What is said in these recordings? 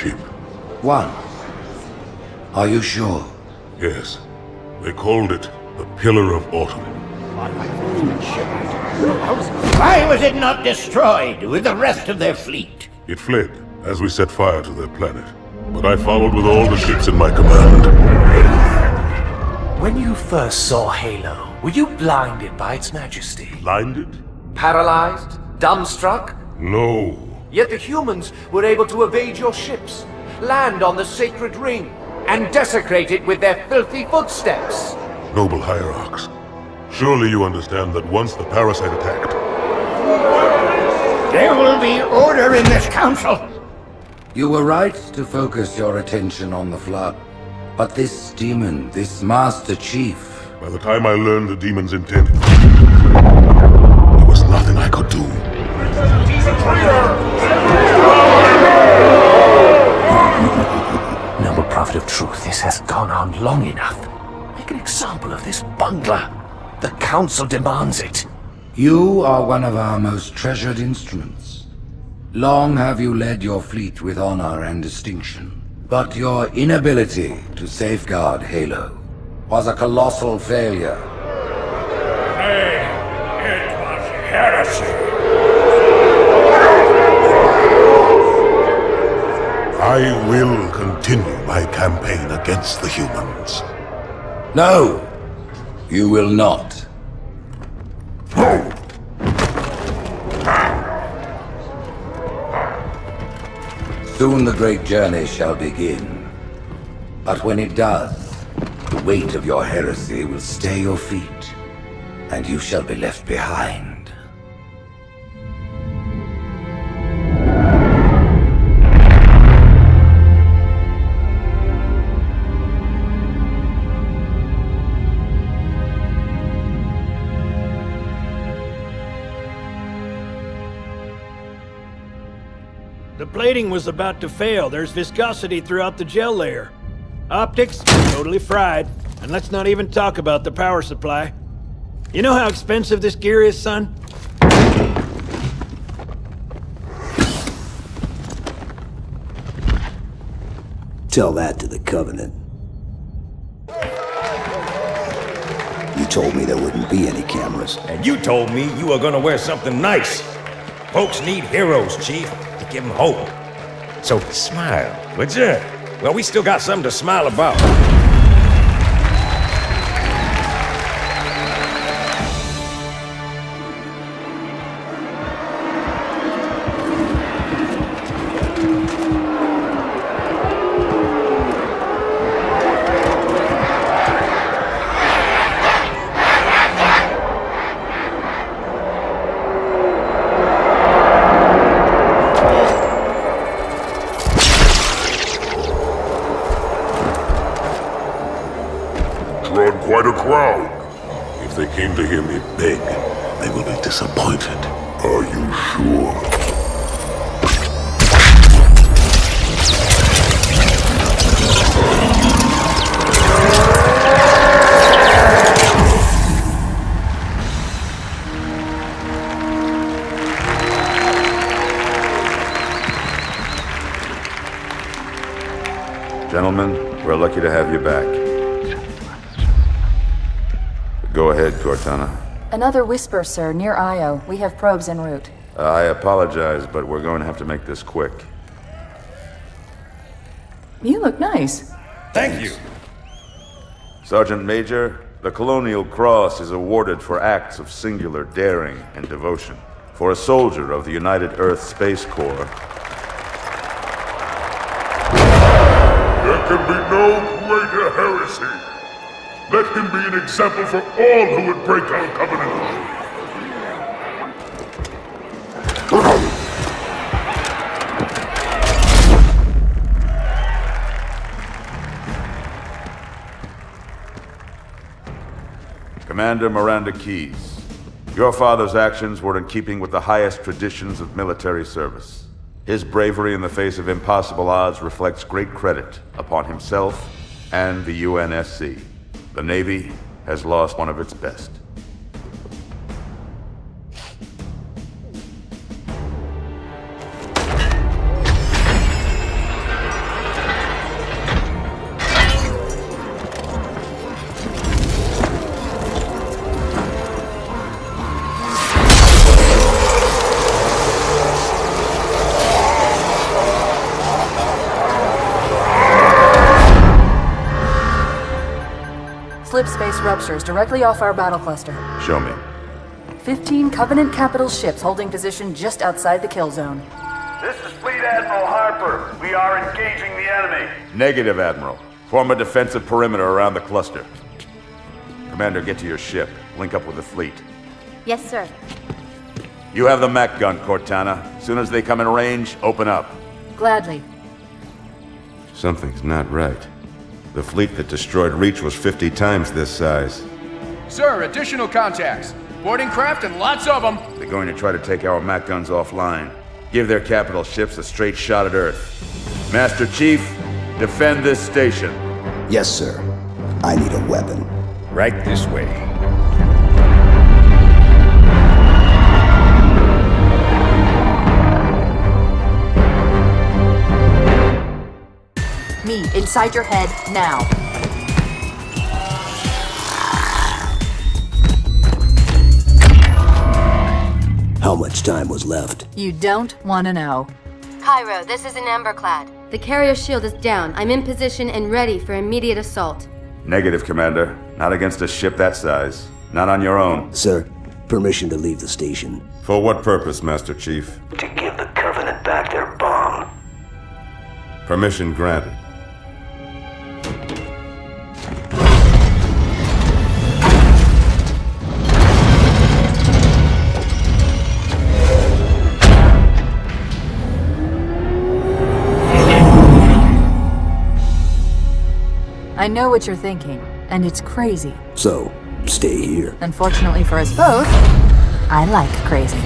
ship. One. Are you sure? Yes. They called it the Pillar of Autumn. Why was it not destroyed with the rest of their fleet? It fled as we set fire to their planet. But I followed with all the ships in my command. When you first saw Halo, were you blinded by its majesty? Blinded? Paralyzed? Dumbstruck? No. Yet the humans were able to evade your ships, land on the sacred ring, and desecrate it with their filthy footsteps. Noble hierarchs, surely you understand that once the parasite attacked... There will be order in this council! You were right to focus your attention on the Flood. But this demon, this Master Chief... By the time I learned the demon's intent, there was nothing I could do. He's a traitor! Noble Prophet of Truth, this has gone on long enough. Make an example of this bungler. The Council demands it. You are one of our most treasured instruments. Long have you led your fleet with honor and distinction. But your inability to safeguard Halo was a colossal failure. Nay, it was heresy. I will continue my campaign against the humans. No, you will not. Soon the great journey shall begin. But when it does, the weight of your heresy will stay your feet, and you shall be left behind. The plating was about to fail. There's viscosity throughout the gel layer. Optics, totally fried. And let's not even talk about the power supply. You know how expensive this gear is, son? Tell that to the Covenant. You told me there wouldn't be any cameras. And you told me you were gonna wear something nice. Folks need heroes, Chief, to give them hope. So smile, would ya? Well, we still got something to smile about. Drawn quite a crowd. If they came to hear me beg, they will be disappointed. Are you sure? Gentlemen, we're lucky to have you back. Go ahead, Cortana. Another whisper, sir, near Io. We have probes en route. I apologize, but we're going to have to make this quick. You look nice. Thank you. Sergeant Major, the Colonial Cross is awarded for acts of singular daring and devotion. For a soldier of the United Earth Space Corps. There can be no greater heresy. Let him be an example for all who would break our covenant. Commander Miranda Keyes, your father's actions were in keeping with the highest traditions of military service. His bravery in the face of impossible odds reflects great credit upon himself and the UNSC. The Navy has lost one of its best. slip space ruptures directly off our battle cluster. Show me. 15 Covenant capital ships holding position just outside the kill zone. This is Fleet Admiral Harper. We are engaging the enemy. Negative, Admiral. Form a defensive perimeter around the cluster. Commander, get to your ship. Link up with the fleet. Yes, sir. You have the mech gun, Cortana. As soon as they come in range, open up. Gladly. Something's not right. The fleet that destroyed Reach was 50 times this size. Sir, additional contacts. Boarding craft and lots of them. They're going to try to take our mech guns offline. Give their capital ships a straight shot at Earth. Master Chief, defend this station. Yes, sir. I need a weapon. Right this way. Me, inside your head, now. How much time was left? You don't want to know. Cairo, this is an Emberclad. The carrier shield is down. I'm in position and ready for immediate assault. Negative, Commander. Not against a ship that size. Not on your own. Sir, permission to leave the station. For what purpose, Master Chief? To give the Covenant back their bomb. Permission granted. I know what you're thinking, and it's crazy. So, stay here. Unfortunately for us both, I like crazy.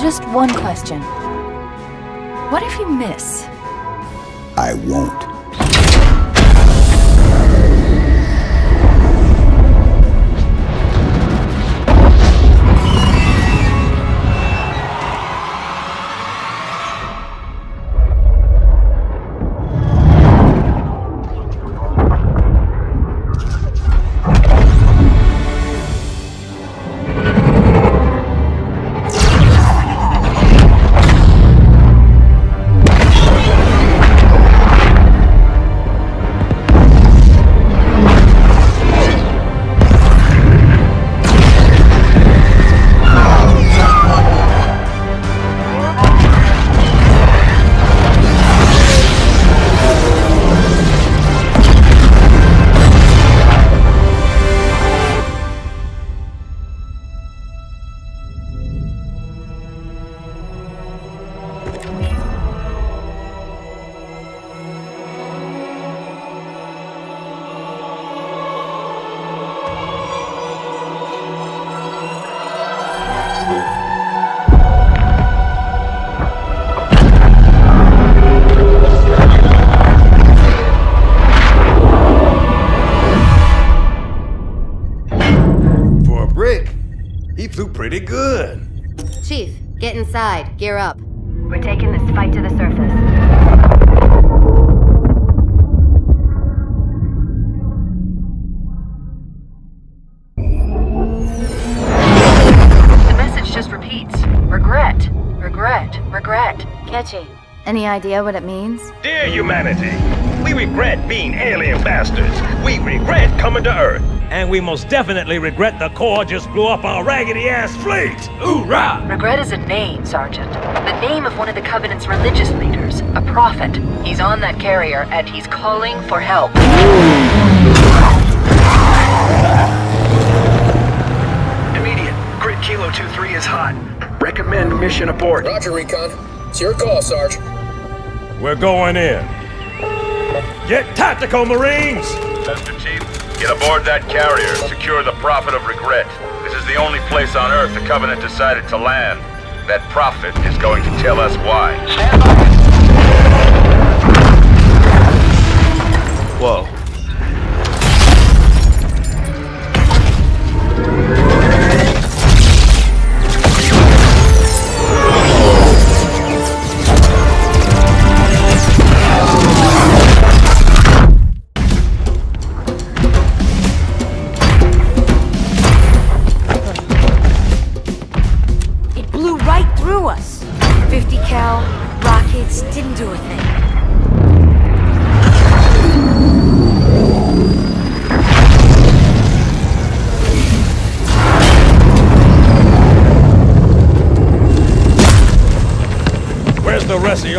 Just one question. What if you miss? I won't. Pretty good. Chief, get inside. Gear up. We're taking this fight to the surface. The message just repeats. Regret. Regret. Regret. Catchy. Any idea what it means? Dear humanity, we regret being alien bastards. We regret coming to Earth. And we most definitely regret the Corps just blew up our raggedy-ass fleet! Hoorah! Regret is a name, Sergeant. The name of one of the Covenant's religious leaders. A prophet. He's on that carrier, and he's calling for help. Immediate. Grid Kilo 2-3 is hot. Recommend mission abort. Roger, Recon. It's your call, Sarge. We're going in. Get tactical, Marines! Master Chief, get aboard that carrier. Secure the Prophet of Regret. This is the only place on Earth the Covenant decided to land. That Prophet is going to tell us why. Stand by. Whoa.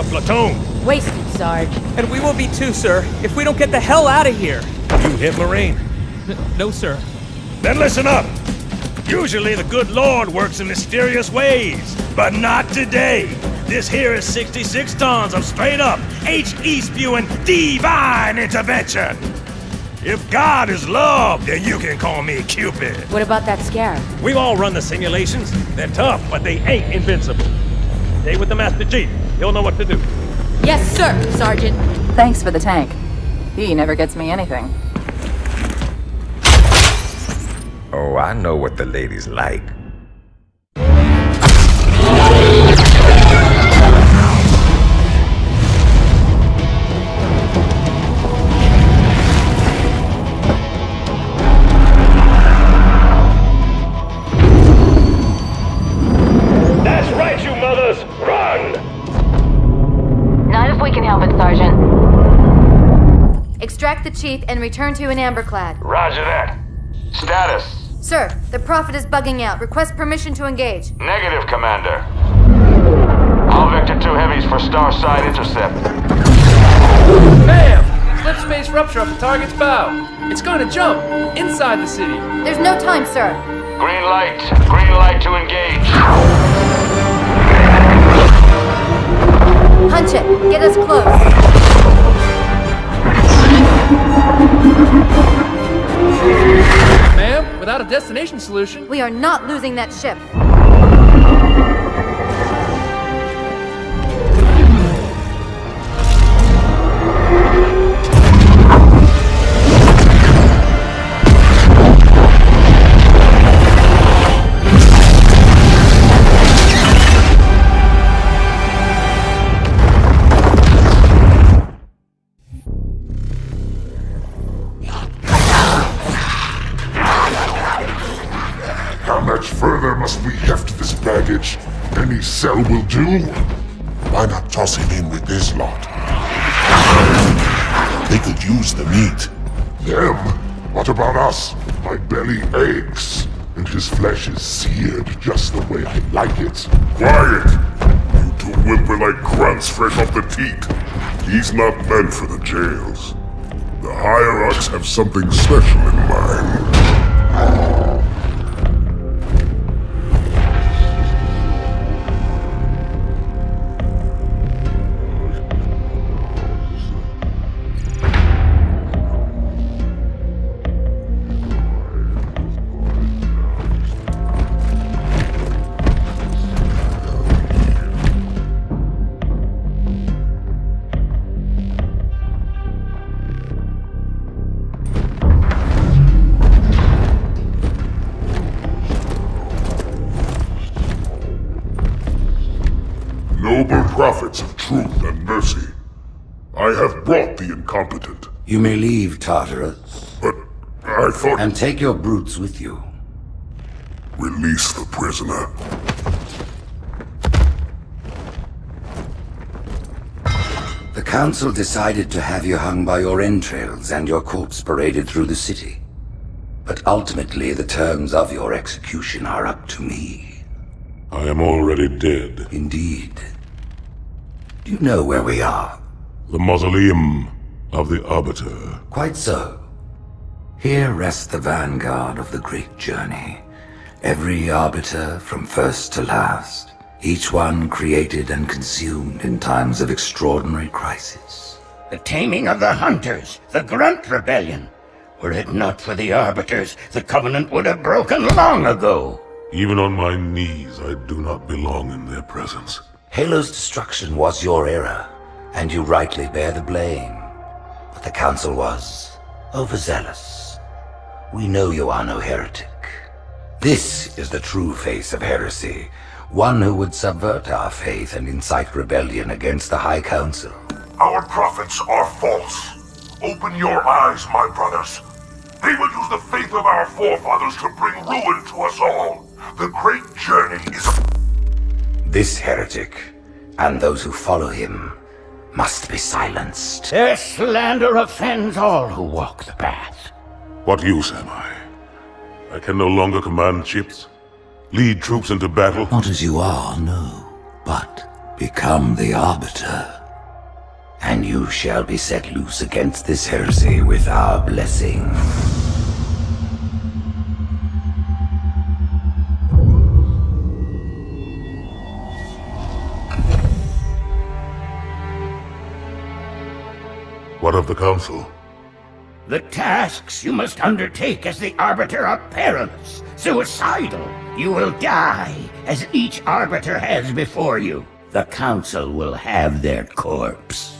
your platoon. Wasted, Sarge. And we will be too, sir, if we don't get the hell out of here. You hit Marine? No, sir. Then listen up. Usually the good Lord works in mysterious ways, but not today. This here is 66 tons of straight-up, HE-spewing divine intervention. If God is love, then you can call me Cupid. What about that scarab? We've all run the simulations. They're tough, but they ain't invincible. Stay with the Master Chief. He'll know what to do. Yes, sir, Sergeant. Thanks for the tank. He never gets me anything. Oh, I know what the ladies like. That's right, you mothers! Run! Not if we can help it, Sergeant. Extract the chief and return to an amberclad. Roger that. Status. Sir, the Prophet is bugging out. Request permission to engage. Negative, Commander. All Vector 2 heavies for Starside intercept. Bam! Slip space rupture up the target's bow. It's going to jump inside the city. There's no time, sir. Green light. Green light to engage. Punch it. Get us close. Ma'am, without a destination solution... We are not losing that ship. Further must we heft this baggage? Any cell will do? Why not toss him in with this lot? They could use the meat. Them? What about us? My belly aches, and his flesh is seared just the way I like it. Quiet! You two whimper-like grunts fresh off the teat. He's not meant for the jails. The hierarchs have something special in mind. Noble prophets of truth and mercy, I have brought the incompetent. You may leave, Tartarus. But I thought... And take your brutes with you. Release the prisoner. The Council decided to have you hung by your entrails and your corpse paraded through the city. But ultimately, the terms of your execution are up to me. I am already dead. Indeed. Do you know where we are? The mausoleum of the Arbiter. Quite so. Here rests the vanguard of the great journey. Every Arbiter from first to last. Each one created and consumed in times of extraordinary crisis. The taming of the Hunters, the Grunt Rebellion. Were it not for the Arbiters, the Covenant would have broken long ago. Even on my knees, I do not belong in their presence. Halo's destruction was your error, and you rightly bear the blame. But the Council was overzealous. We know you are no heretic. This is the true face of heresy, one who would subvert our faith and incite rebellion against the High Council. Our prophets are false. Open your eyes, my brothers. They will use the faith of our forefathers to bring ruin to us all. The great journey is... This heretic, and those who follow him, must be silenced. Their slander offends all who walk the path. What use am I? I can no longer command ships, lead troops into battle. Not as you are, no. But Become the Arbiter, and you shall be set loose against this heresy with our blessing. What of the Council? The tasks you must undertake as the Arbiter are perilous, suicidal. You will die, as each Arbiter has before you. The Council will have their corpse.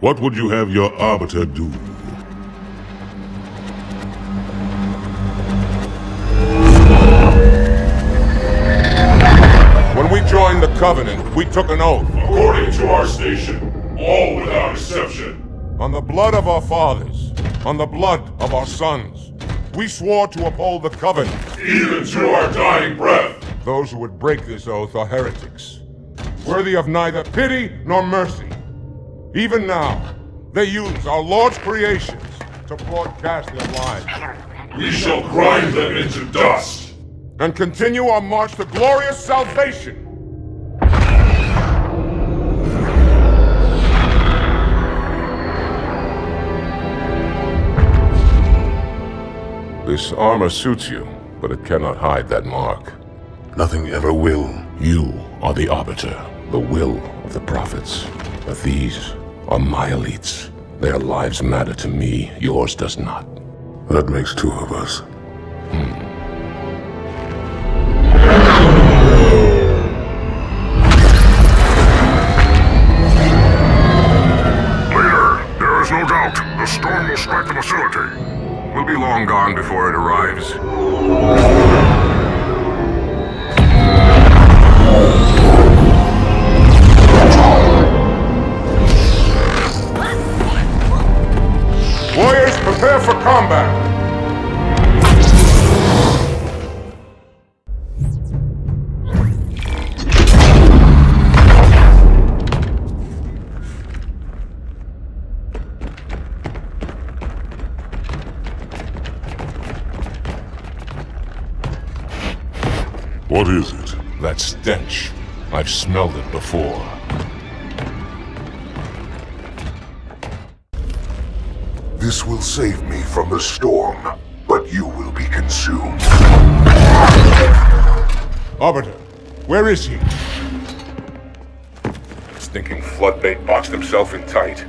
What would you have your Arbiter do? When we joined the Covenant, we took an oath. According to our station, all without exception. On the blood of our fathers, on the blood of our sons, we swore to uphold the Covenant. Even to our dying breath. Those who would break this oath are heretics, worthy of neither pity nor mercy. Even now, they use our Lord's creations to broadcast their lies. We shall grind them into dust. And continue our march to glorious salvation. This armor suits you, but it cannot hide that mark. Nothing ever will. You are the Arbiter, the will of the prophets. But these are my elites. Their lives matter to me, yours does not. That makes two of us. Leader, there is no doubt. The storm will strike the facility. We'll be long gone before it arrives. Warriors, prepare for combat! What is it? That stench. I've smelled it before. This will save me from the storm, but you will be consumed. Arbiter, where is he? Stinking floodbait boxed himself in tight.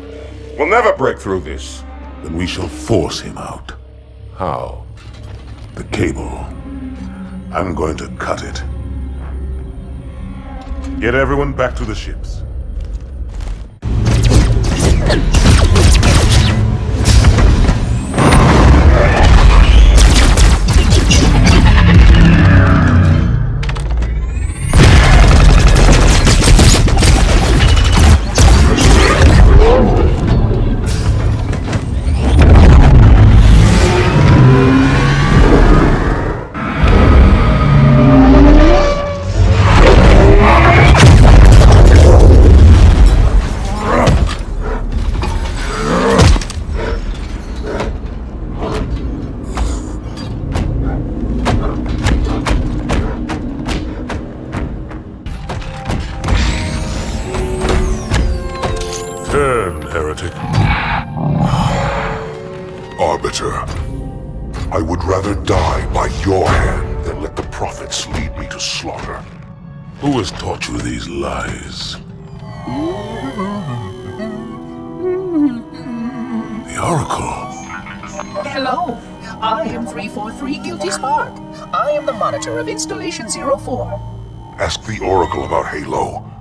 We'll never break through this. Then we shall force him out. How? The cable. I'm going to cut it. Get everyone back to the ships. Heretic. Arbiter, I would rather die by your hand than let the prophets lead me to slaughter. Who has taught you these lies? The Oracle. Hello, I am 343 Guilty Spark. I am the monitor of Installation 04. Ask the Oracle about Halo.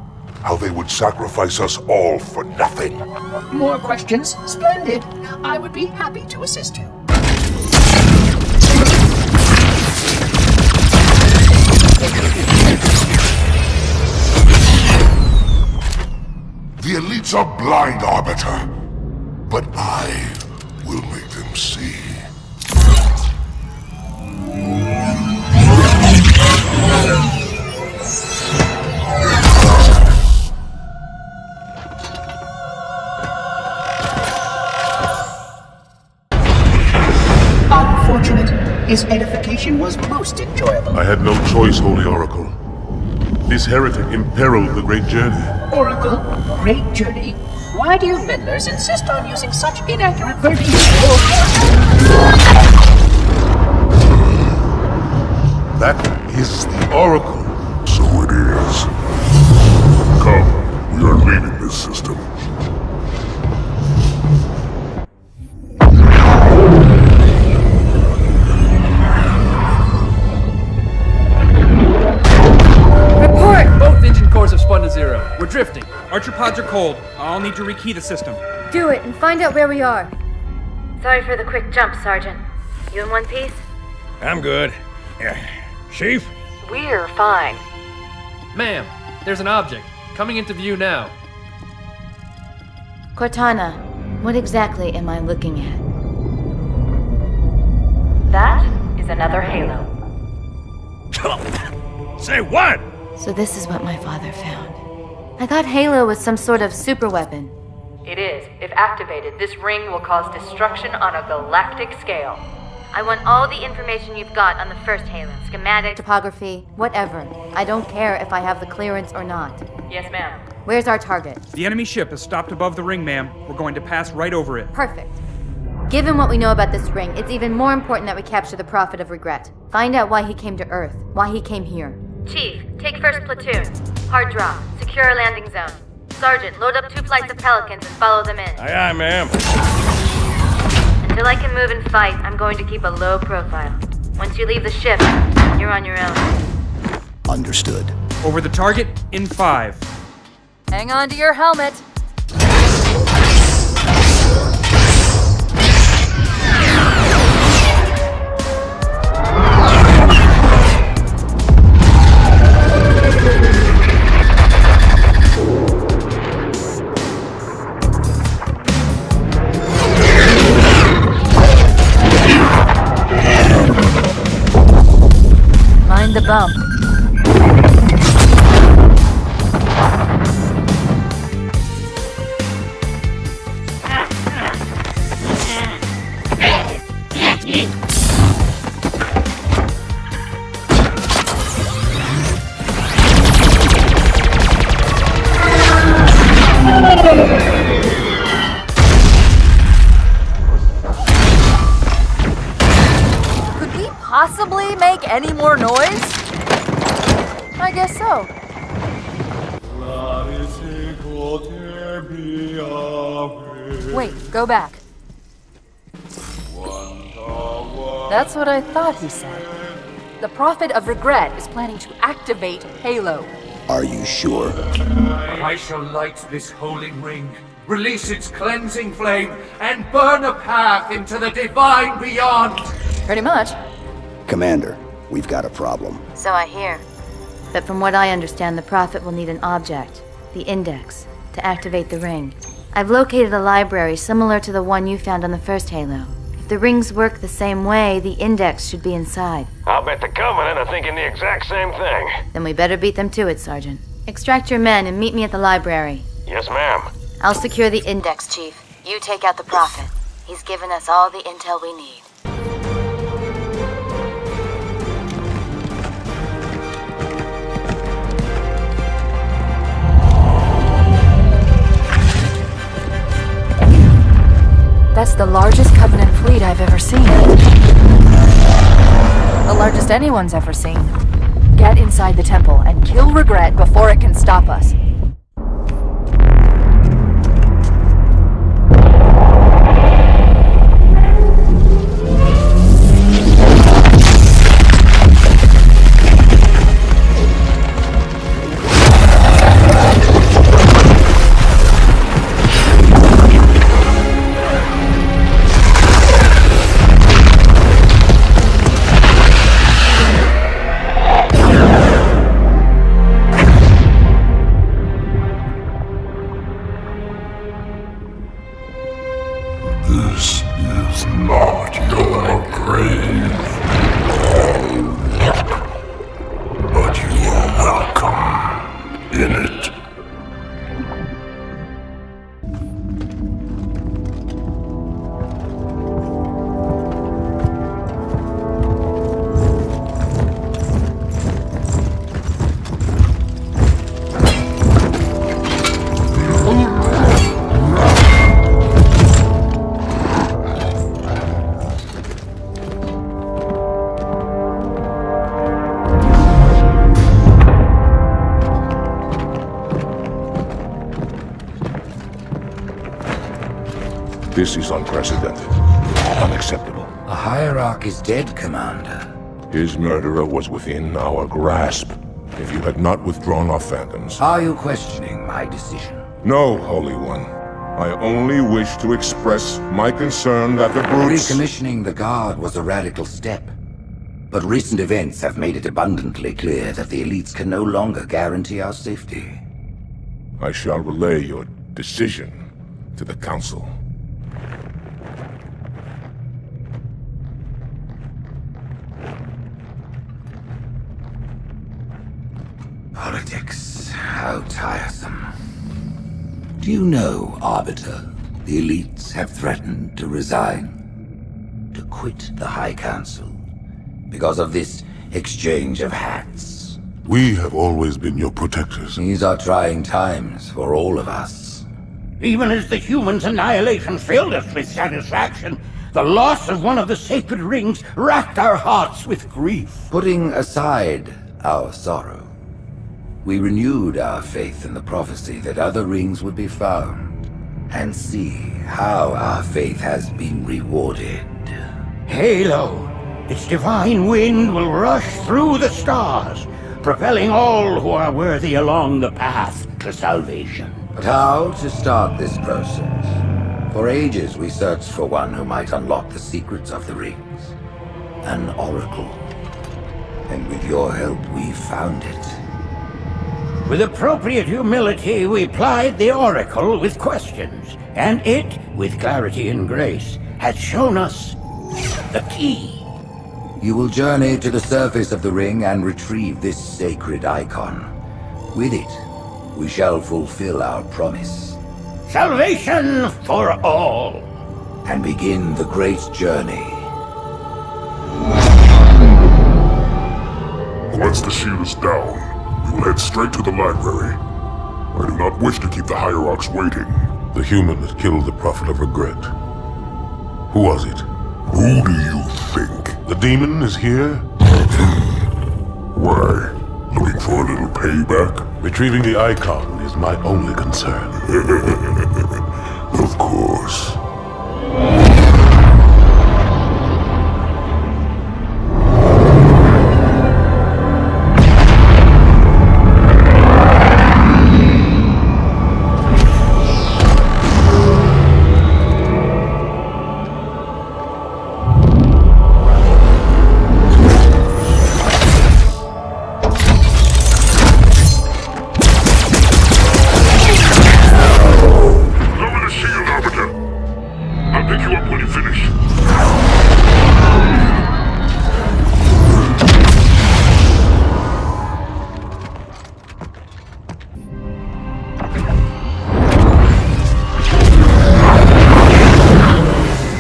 How they would sacrifice us all for nothing. More questions? Splendid. I would be happy to assist you. The elites are blind, Arbiter. But I will make them see. Unfortunate. His edification was most enjoyable. I had no choice, Holy Oracle. This heretic imperiled the great journey. Oracle, great journey. Why do you meddlers insist on using such inaccurate verbiage? That is the Oracle. So it is. Come, we are leaving this system. Both engine cores have spun to zero. We're drifting. Archer pods are cold. I'll need to rekey the system. Do it and find out where we are. Sorry for the quick jump, Sergeant. You in one piece? I'm good. Chief? We're fine. Ma'am, there's an object. Coming into view now. Cortana, what exactly am I looking at? That is another Halo. Say what? So this is what my father found. I thought Halo was some sort of super weapon. It is. If activated, this ring will cause destruction on a galactic scale. I want all the information you've got on the first Halo. Schematic, topography, whatever. I don't care if I have the clearance or not. Yes, ma'am. Where's our target? The enemy ship has stopped above the ring, ma'am. We're going to pass right over it. Perfect. Given what we know about this ring, it's even more important that we capture the Prophet of Regret. Find out why he came to Earth, why he came here. Chief, take first platoon. Hard drop. Secure our landing zone. Sergeant, load up 2 flights of Pelicans and follow them in. Aye, aye, ma'am. Until I can move and fight, I'm going to keep a low profile. Once you leave the ship, you're on your own. Understood. Over the target in 5. Hang on to your helmet. Mind the bump. Could we possibly make any more noise? I guess so. Wait, go back. That's what I thought he said. The Prophet of Regret is planning to activate Halo. Are you sure? I shall light this holy ring, release its cleansing flame, and burn a path into the divine beyond. Pretty much. Commander, we've got a problem. So I hear. But from what I understand, the Prophet will need an object, the Index, to activate the ring. I've located a library similar to the one you found on the first Halo. If the rings work the same way, the Index should be inside. I'll bet the Covenant are thinking the exact same thing. Then we better beat them to it, Sergeant. Extract your men and meet me at the library. Yes, ma'am. I'll secure the Index, Chief. You take out the Prophet. He's given us all the intel we need. That's the largest Covenant fleet I've ever seen. The largest anyone's ever seen. Get inside the temple and kill Regret before it can stop us. This is unprecedented. Unacceptable. A hierarch is dead, Commander. His murderer was within our grasp. If you had not withdrawn our phantoms... Are you questioning my decision? No, Holy One. I only wish to express my concern that the brutes... Recommissioning the Guard was a radical step. But recent events have made it abundantly clear that the elites can no longer guarantee our safety. I shall relay your decision to the Council. Politics, how tiresome. Do you know, Arbiter, the elites have threatened to resign, to quit the High Council, because of this exchange of hats? We have always been your protectors. These are trying times for all of us. Even as the humans' annihilation filled us with satisfaction, the loss of one of the sacred rings racked our hearts with grief. Putting aside our sorrow, we renewed our faith in the prophecy that other rings would be found, and see how our faith has been rewarded. Halo, its divine wind will rush through the stars, propelling all who are worthy along the path to salvation. But how to start this process? For ages we searched for one who might unlock the secrets of the rings. An oracle. And with your help we found it. With appropriate humility, we plied the Oracle with questions, and it, with clarity and grace, has shown us the key. You will journey to the surface of the ring and retrieve this sacred icon. With it, we shall fulfill our promise. Salvation for all. And begin the great journey. Once the shield is down, we will head straight to the library. I do not wish to keep the hierarchs waiting. The human that killed the Prophet of Regret. Who was it? Who do you think? The demon is here? Why? Looking for a little payback? Retrieving the icon is my only concern. Of course.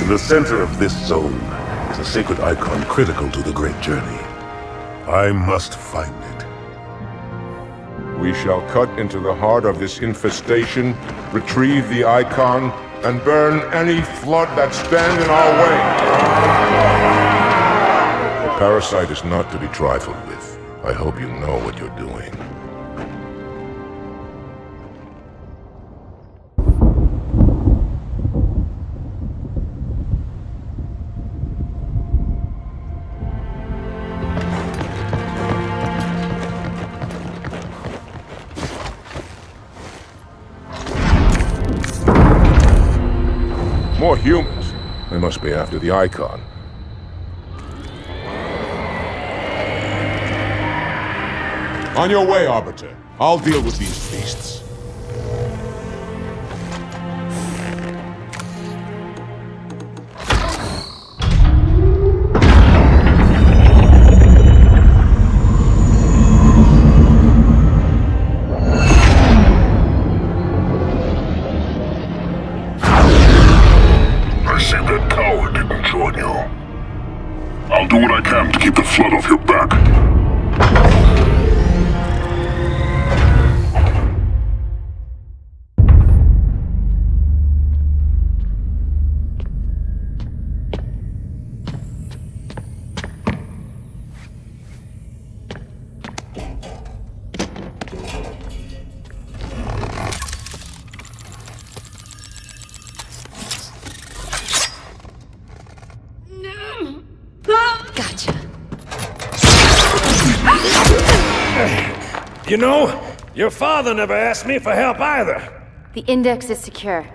The center of this zone is a sacred icon critical to the great journey. I must find it. We shall cut into the heart of this infestation, retrieve the icon, and burn any flood that stand in our way. The parasite is not to be trifled with. I hope you know what you're doing. More humans. They must be after the icon. On your way, Arbiter. I'll deal with these beasts. I'll do what I can to keep the flood off your back. Gotcha. You know, your father never asked me for help either. The index is secure.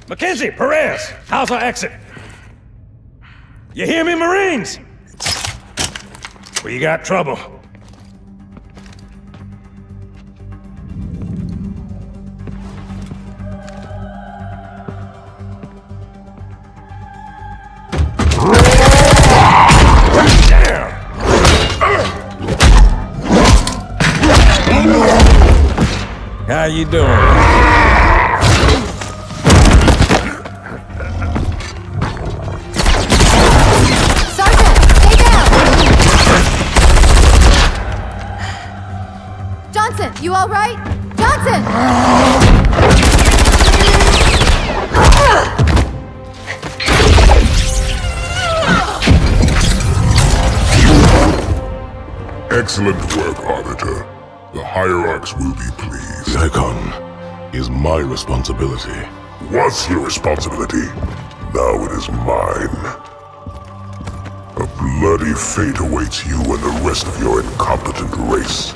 Mackenzie, Perez, how's our exit? You hear me, Marines? We got trouble. How you doing? Sergeant, stay down! Johnson, you all right? Johnson! Excellent work, Arbiter. The Hierarchs will be pleased. Icon is my responsibility. Was your responsibility. Now it is mine. A bloody fate awaits you and the rest of your incompetent race.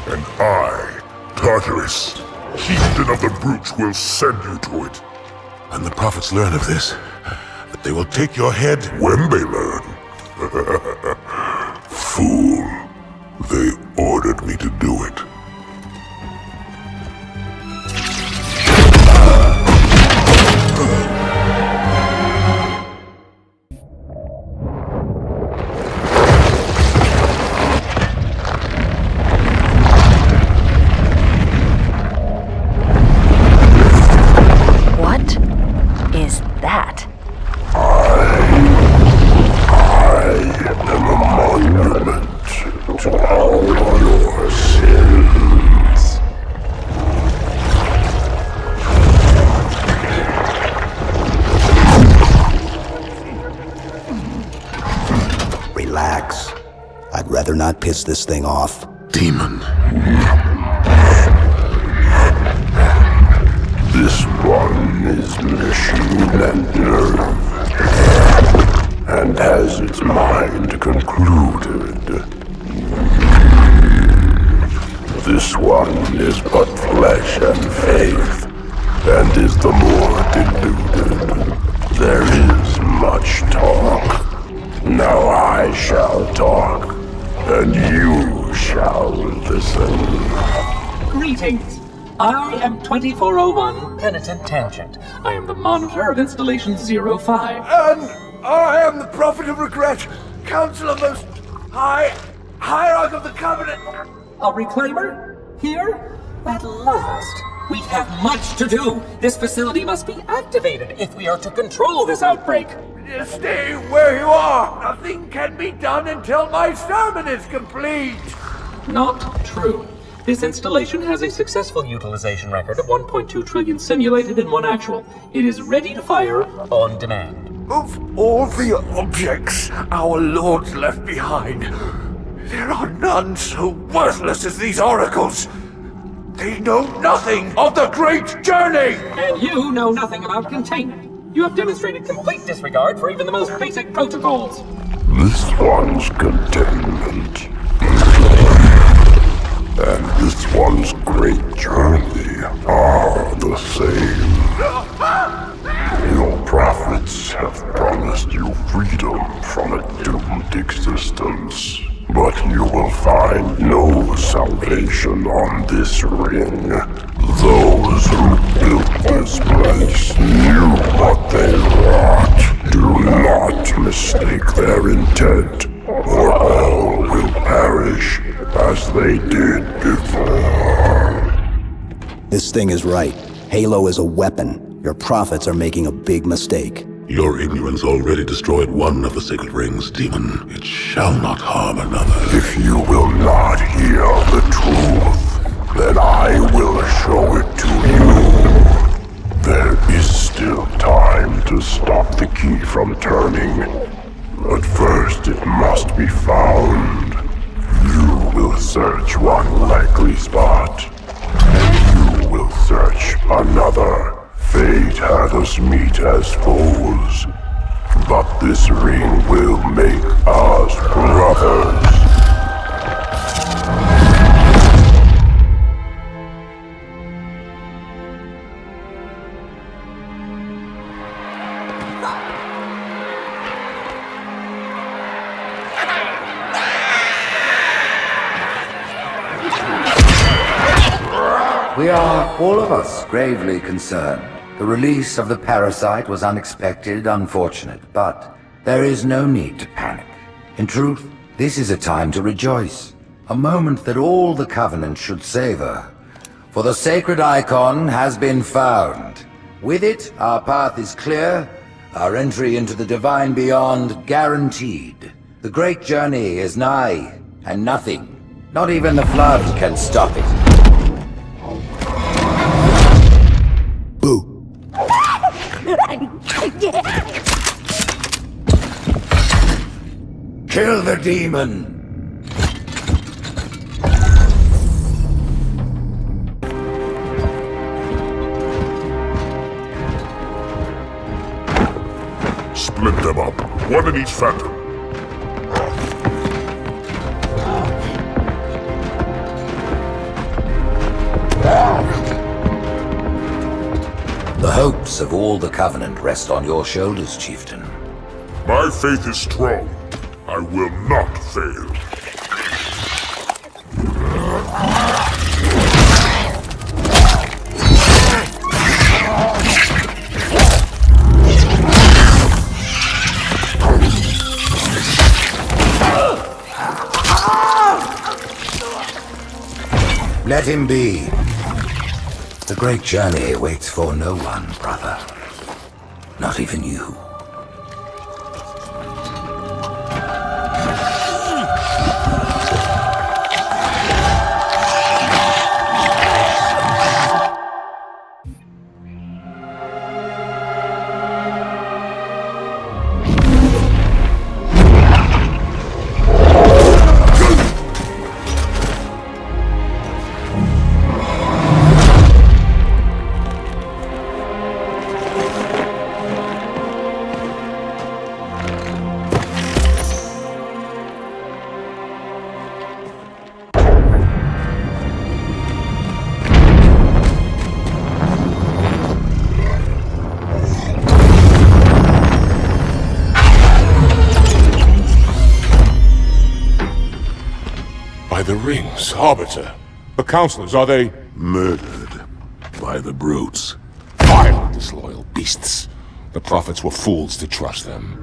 And I, Tartarus, chieftain of the brutes, will send you to it. And the prophets learn of this, that they will take your head when they learn. Fool. They ordered me to do it. What is that? I am a monument to all your sins. Relax. I'd rather not piss this thing off. Demon. This one is machine and nerve, and has its mind concluded. This one is but flesh and faith, and is the more deluded. There is much talk. Now I shall talk, and you shall listen. Greetings. I am 2401 Penitent Tangent. I am the monitor of Installation 05. And I am the Prophet of Regret, Counselor Most High, Hierarch of the Covenant. A reclaimer? Here? At last. We have much to do. This facility must be activated if we are to control this outbreak. Stay where you are. Nothing can be done until my sermon is complete. Not true. This installation has a successful utilization record of 1.2 trillion simulated and 1 actual. It is ready to fire on demand. Of all the objects our lords left behind, there are none so worthless as these oracles. They know nothing of the great journey! And you know nothing about containment. You have demonstrated complete disregard for even the most basic protocols. This one's containment. And this one's great journey are the same. Your prophets have promised you freedom from a doomed existence. But you will find no salvation on this ring. Those who built this place knew what they wrought. Do not mistake their intent, or all will perish as they did before. This thing is right. Halo is a weapon. Your prophets are making a big mistake. Your ignorance already destroyed one of the sacred rings, demon. It shall not harm another. If you will not hear the truth, then I will show it to you. There is still time to stop the key from turning. But first it must be found. You will search one likely spot, and you will search another. Fate hath us meet as foes, but this ring will make us brothers. We are, all of us, gravely concerned. The release of the parasite was unexpected, unfortunate, but there is no need to panic. In truth, this is a time to rejoice. A moment that all the Covenant should savor. For the sacred icon has been found. With it, our path is clear, our entry into the divine beyond guaranteed. The great journey is nigh, and nothing, not even the flood, can stop it. Kill the demon! Split them up, one in each phantom. The hopes of all the Covenant rest on your shoulders, Chieftain. My faith is strong. I will not fail. Let him be. The great journey waits for no one, brother. Not even you. By the rings, Arbiter. The counselors, are they... Murdered by the brutes. Vile, disloyal beasts. The prophets were fools to trust them.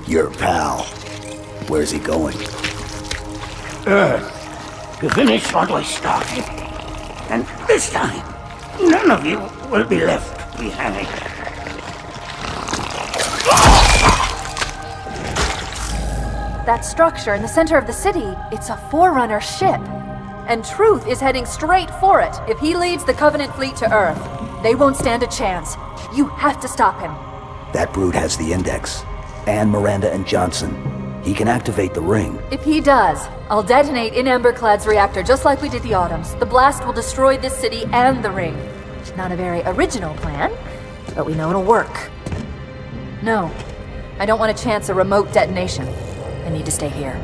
Your pal. Where's he going? Earth, to finish what we started. And this time, none of you will be left behind. That structure in the center of the city, it's a Forerunner ship. And Truth is heading straight for it. If he leads the Covenant fleet to Earth, they won't stand a chance. You have to stop him. That brute has the Index. And Miranda and Johnson. He can activate the ring. If he does, I'll detonate in Emberclad's reactor just like we did the Autumn's. The blast will destroy this city and the ring. Not a very original plan, but we know it'll work. No, I don't want to chance a remote detonation. I need to stay here.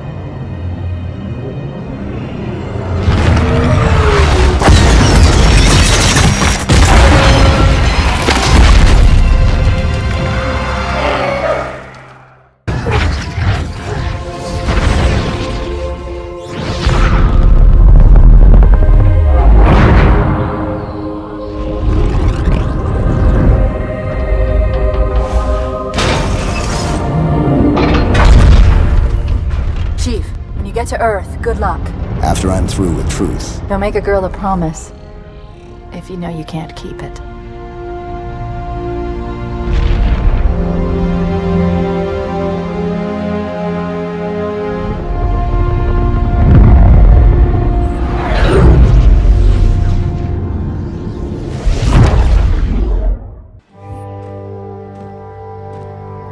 to Earth. Good luck. After I'm through with truth. Don't make a girl a promise if you know you can't keep it.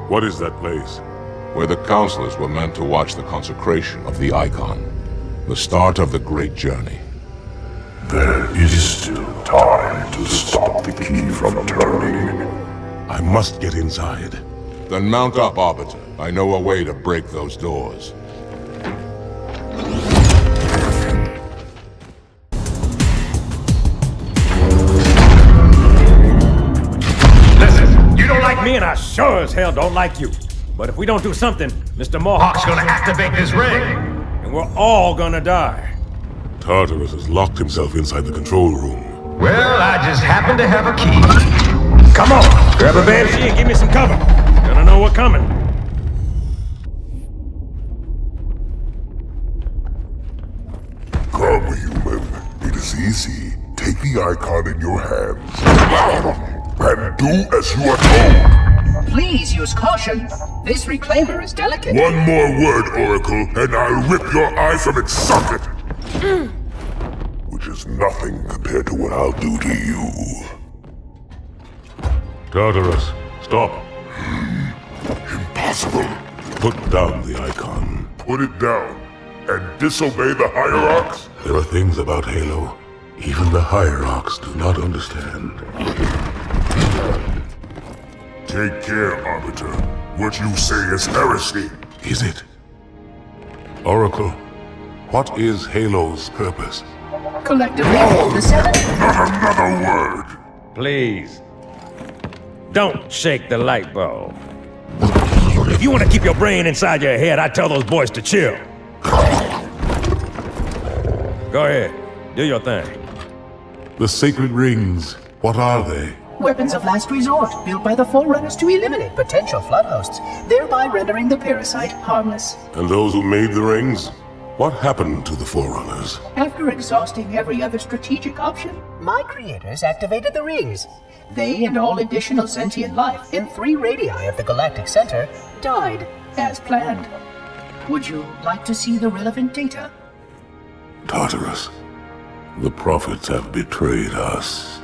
What is that place? Where the counselors were meant to watch the consecration of the icon. The start of the great journey. There is still time to stop the key from turning. I must get inside. Then mount up, Arbiter. I know a way to break those doors. Listen, you don't like me and I sure as hell don't like you. But if we don't do something, Mr. Mohawk's gonna activate this ring. And we're all gonna die. Tartarus has locked himself inside the control room. Well, I just happen to have a key. Come on, grab a banshee and give me some cover. Gonna know what's coming. Come, human. It is easy. Take the icon in your hands. And do as you are told. Please use caution. This reclaimer is delicate. One more word, Oracle, and I'll rip your eye from its socket. Which is nothing compared to what I'll do to you. Tartarus, stop. Impossible. Put down the icon. Put it down? And disobey the Hierarchs? There are things about Halo even the Hierarchs do not understand. Take care, Arbiter. What you say is heresy. Is it? Oracle, what is Halo's purpose? Collectively, the seven... Not another word! Please. Don't shake the light bulb. If you want to keep your brain inside your head, I tell those boys to chill. Go ahead. Do your thing. The sacred rings, what are they? Weapons of last resort, built by the Forerunners to eliminate potential flood hosts, thereby rendering the parasite harmless. And those who made the rings? What happened to the Forerunners? After exhausting every other strategic option, my creators activated the rings. They and all additional sentient life in 3 radii of the galactic center died as planned. Would you like to see the relevant data? Tartarus, the prophets have betrayed us.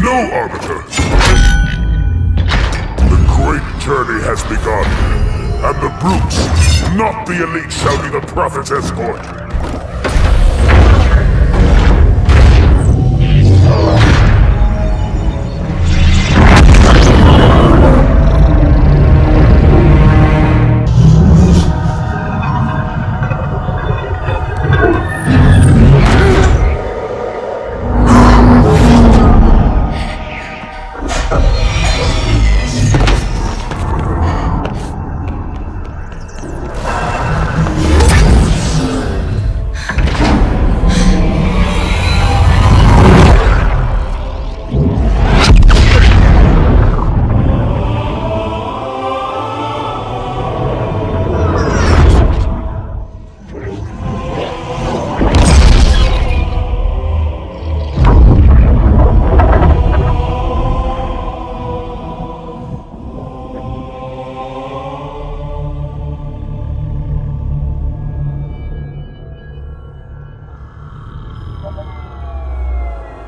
No, Arbiter! The great journey has begun, and the brutes, not the elite, shall be the prophet's escort.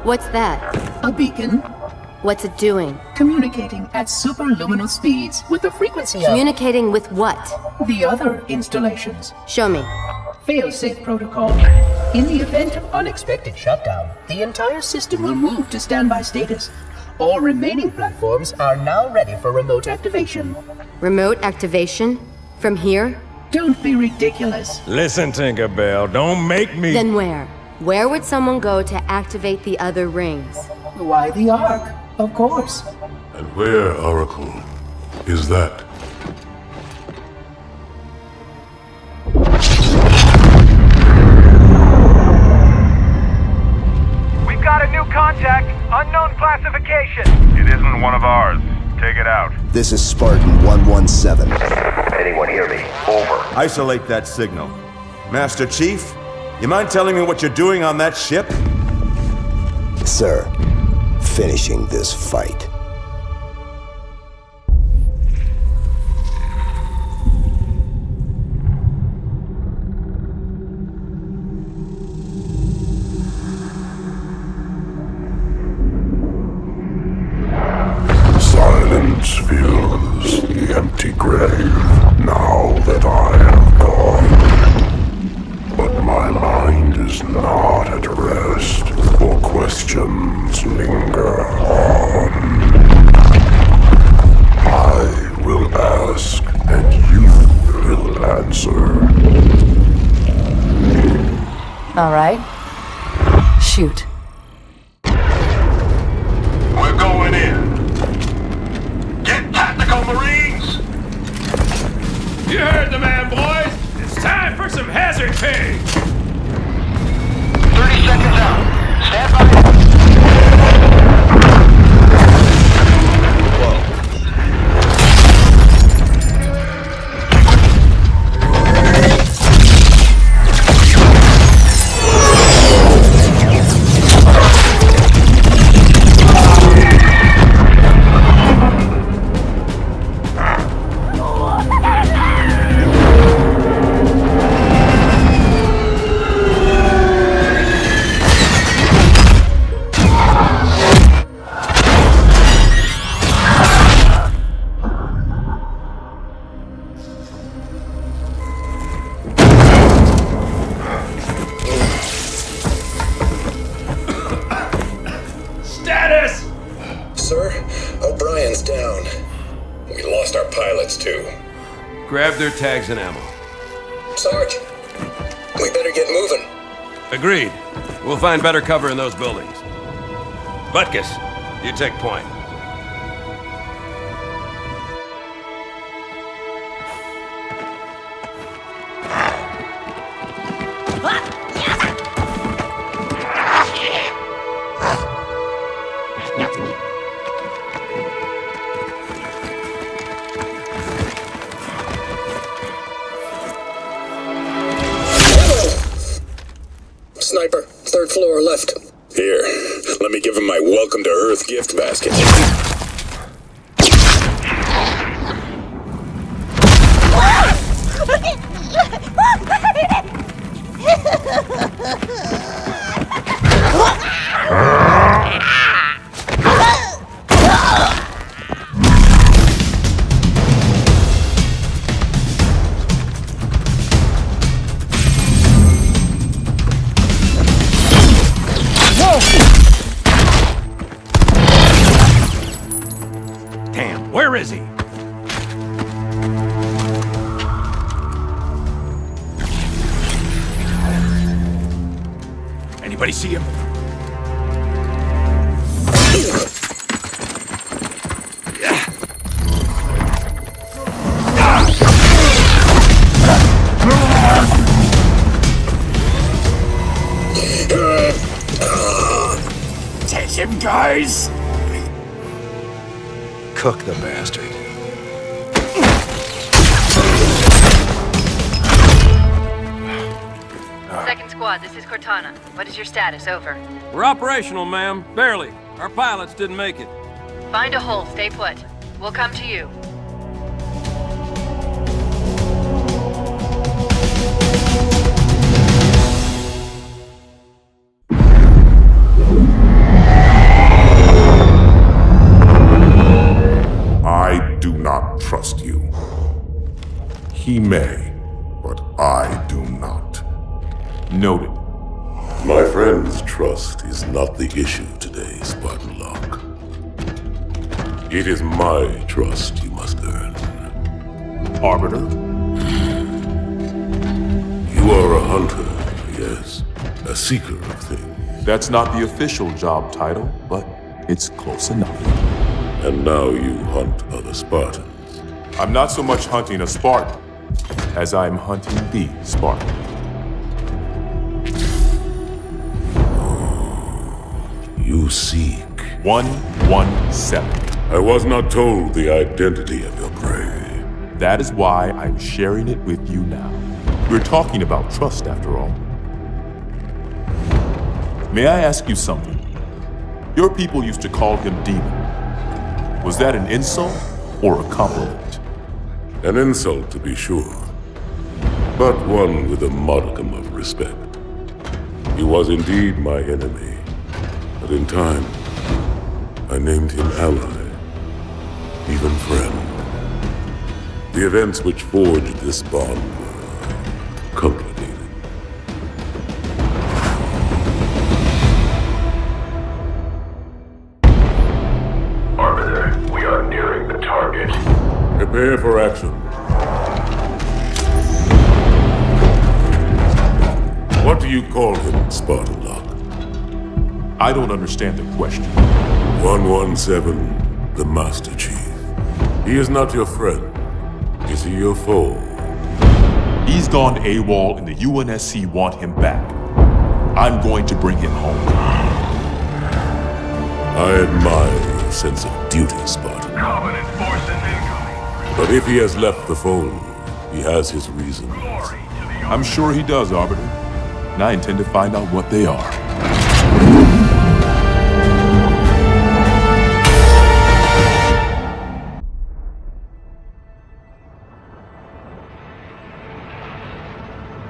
What's that? A beacon. What's it doing? Communicating at superluminal speeds with the frequency of... Communicating with what? The other installations. Show me. Fail-safe protocol. In the event of unexpected shutdown, the entire system will move to standby status. All remaining platforms are now ready for remote activation. Remote activation? From here? Don't be ridiculous. Listen, Tinkerbell, don't make me... Then where? Where would someone go to activate the other rings? Why the Ark, of course. And where, Oracle, is that? We've got a new contact, unknown classification. It isn't one of ours. Take it out. This is Spartan 117. Anyone hear me? Over. Isolate that signal. Master Chief, you mind telling me what you're doing on that ship? Sir, finishing this fight. Silence fills the empty grave now that I have gone. But my mind is not at rest, for questions linger on. I will ask, and you will answer. All right. Shoot. We're going in. Get tactical, Marines! You heard the man, boys! It's time for some hazard pay! 30 seconds out. Stand by. Grab their tags and ammo. Sarge, we better get moving. Agreed. We'll find better cover in those buildings. Butkus, you take point. Sniper, third floor left. Here, let me give him my welcome to Earth gift basket. Damn, where is he? Anybody see him? Take him, guys! Cook the bastard. Second squad, this is Cortana. What is your status? Over. We're operational, ma'am. Barely. Our pilots didn't make it. Find a hole, stay put. We'll come to you. I do not trust you. He may, but I do not. Noted. My friend's trust is not the issue today, Spartan Locke. It is my trust you must earn. Arbiter? You are a hunter, yes. A seeker of things. That's not the official job title, but it's close enough. And now you hunt other Spartans. I'm not so much hunting a Spartan as I'm hunting the Spartan. You seek 117. I was not told the identity of your prey. That is why I'm sharing it with you now. We're talking about trust, after all. May I ask you something? Your people used to call him Demon. Was that an insult or a compliment? An insult, to be sure, but one with a modicum of respect. He was indeed my enemy, but in time, I named him ally, even friend. The events which forged this bond were complicated. Arbiter, we are nearing the target. Prepare for action. What do you call him, Spartan Lock? I don't understand the question. 117, the Master Chief. He is not your friend. Is he your foe? He's gone AWOL and the UNSC want him back. I'm going to bring him home. I admire your sense of duty, Spartan. Covenant forces incoming. But if he has left the fold, he has his reasons. I'm sure he does, Arbiter. And I intend to find out what they are.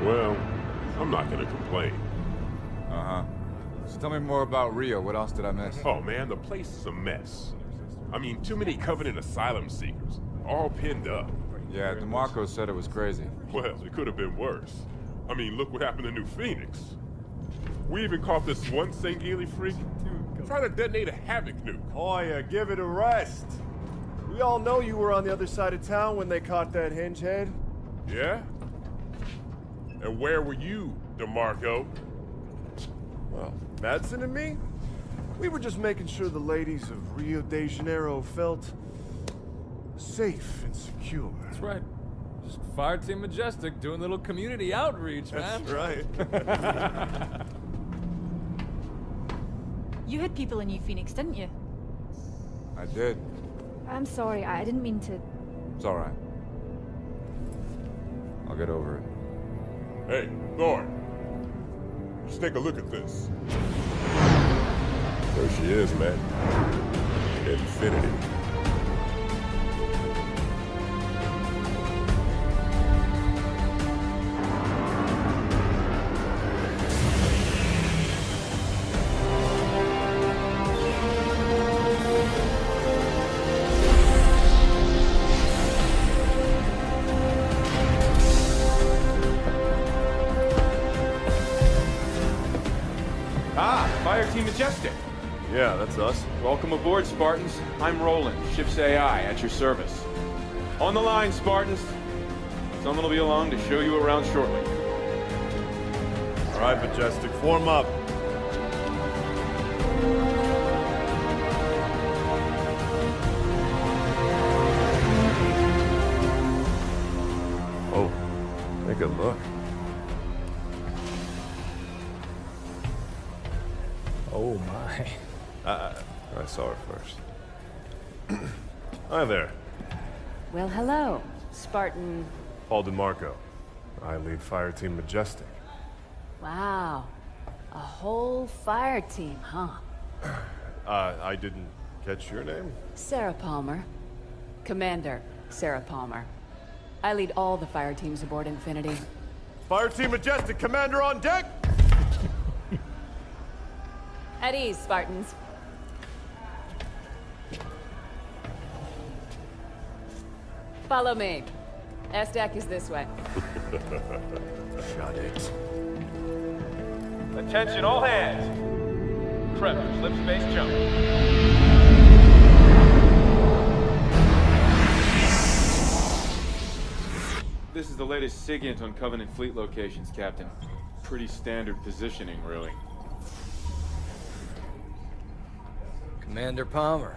Well, I'm not gonna complain. Uh-huh. So tell me more about Rio. What else did I miss? Oh man, the place is a mess. I mean, too many Covenant asylum seekers, all pinned up. Yeah, DeMarco said it was crazy. Well, it could have been worse. I mean, look what happened to New Phoenix. We even caught this one Sangheili freak trying to detonate a Havoc nuke. Oh yeah, give it a rest. We all know you were on the other side of town when they caught that hinge head. Yeah? And where were you, DeMarco? Well, Madsen and me? We were just making sure the ladies of Rio de Janeiro felt safe and secure. That's right. Just Fire Team Majestic doing a little community outreach, man. That's right. You had people in New Phoenix, didn't you? I did. I'm sorry, I didn't mean to... It's alright. I'll get over it. Hey, Thor. Just take a look at this. There she is, man. Infinity. Fire Team Majestic. Yeah, that's us. Welcome aboard, Spartans. I'm Roland, ship's AI, at your service. On the line, Spartans. Someone will be along to show you around shortly. All right, Majestic, form up. Oh, take a look. Oh my. I saw her first. Hi there. Well, hello, Spartan. Paul DeMarco. I lead Fire Team Majestic. Wow. A whole fire team, huh? I didn't catch your name? Sarah Palmer. Commander Sarah Palmer. I lead all the fire teams aboard Infinity. Fire Team Majestic, Commander on deck! At ease, Spartans. Follow me. S-Deck is this way. Shut it. Attention, all hands. Prep for slip space jump. This is the latest SIGINT on Covenant fleet locations, Captain. Pretty standard positioning, really. Commander Palmer.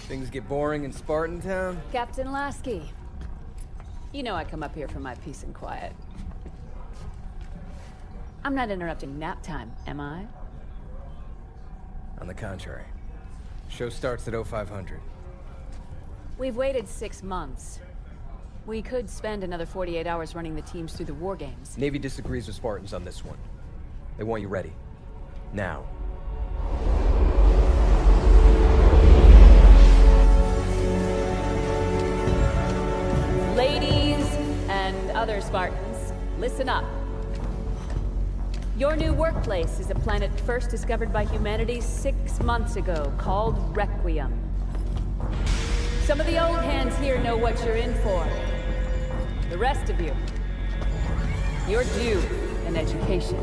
Things get boring in Spartan Town? Captain Lasky. You know I come up here for my peace and quiet. I'm not interrupting nap time, am I? On the contrary. Show starts at 0500. We've waited 6 months. We could spend another 48 hours running the teams through the war games. Navy disagrees with Spartans on this one. They want you ready. Now. Ladies and other Spartans, listen up. Your new workplace is a planet first discovered by humanity 6 months ago, called Requiem. Some of the old hands here know what you're in for. The rest of you, you're due an education.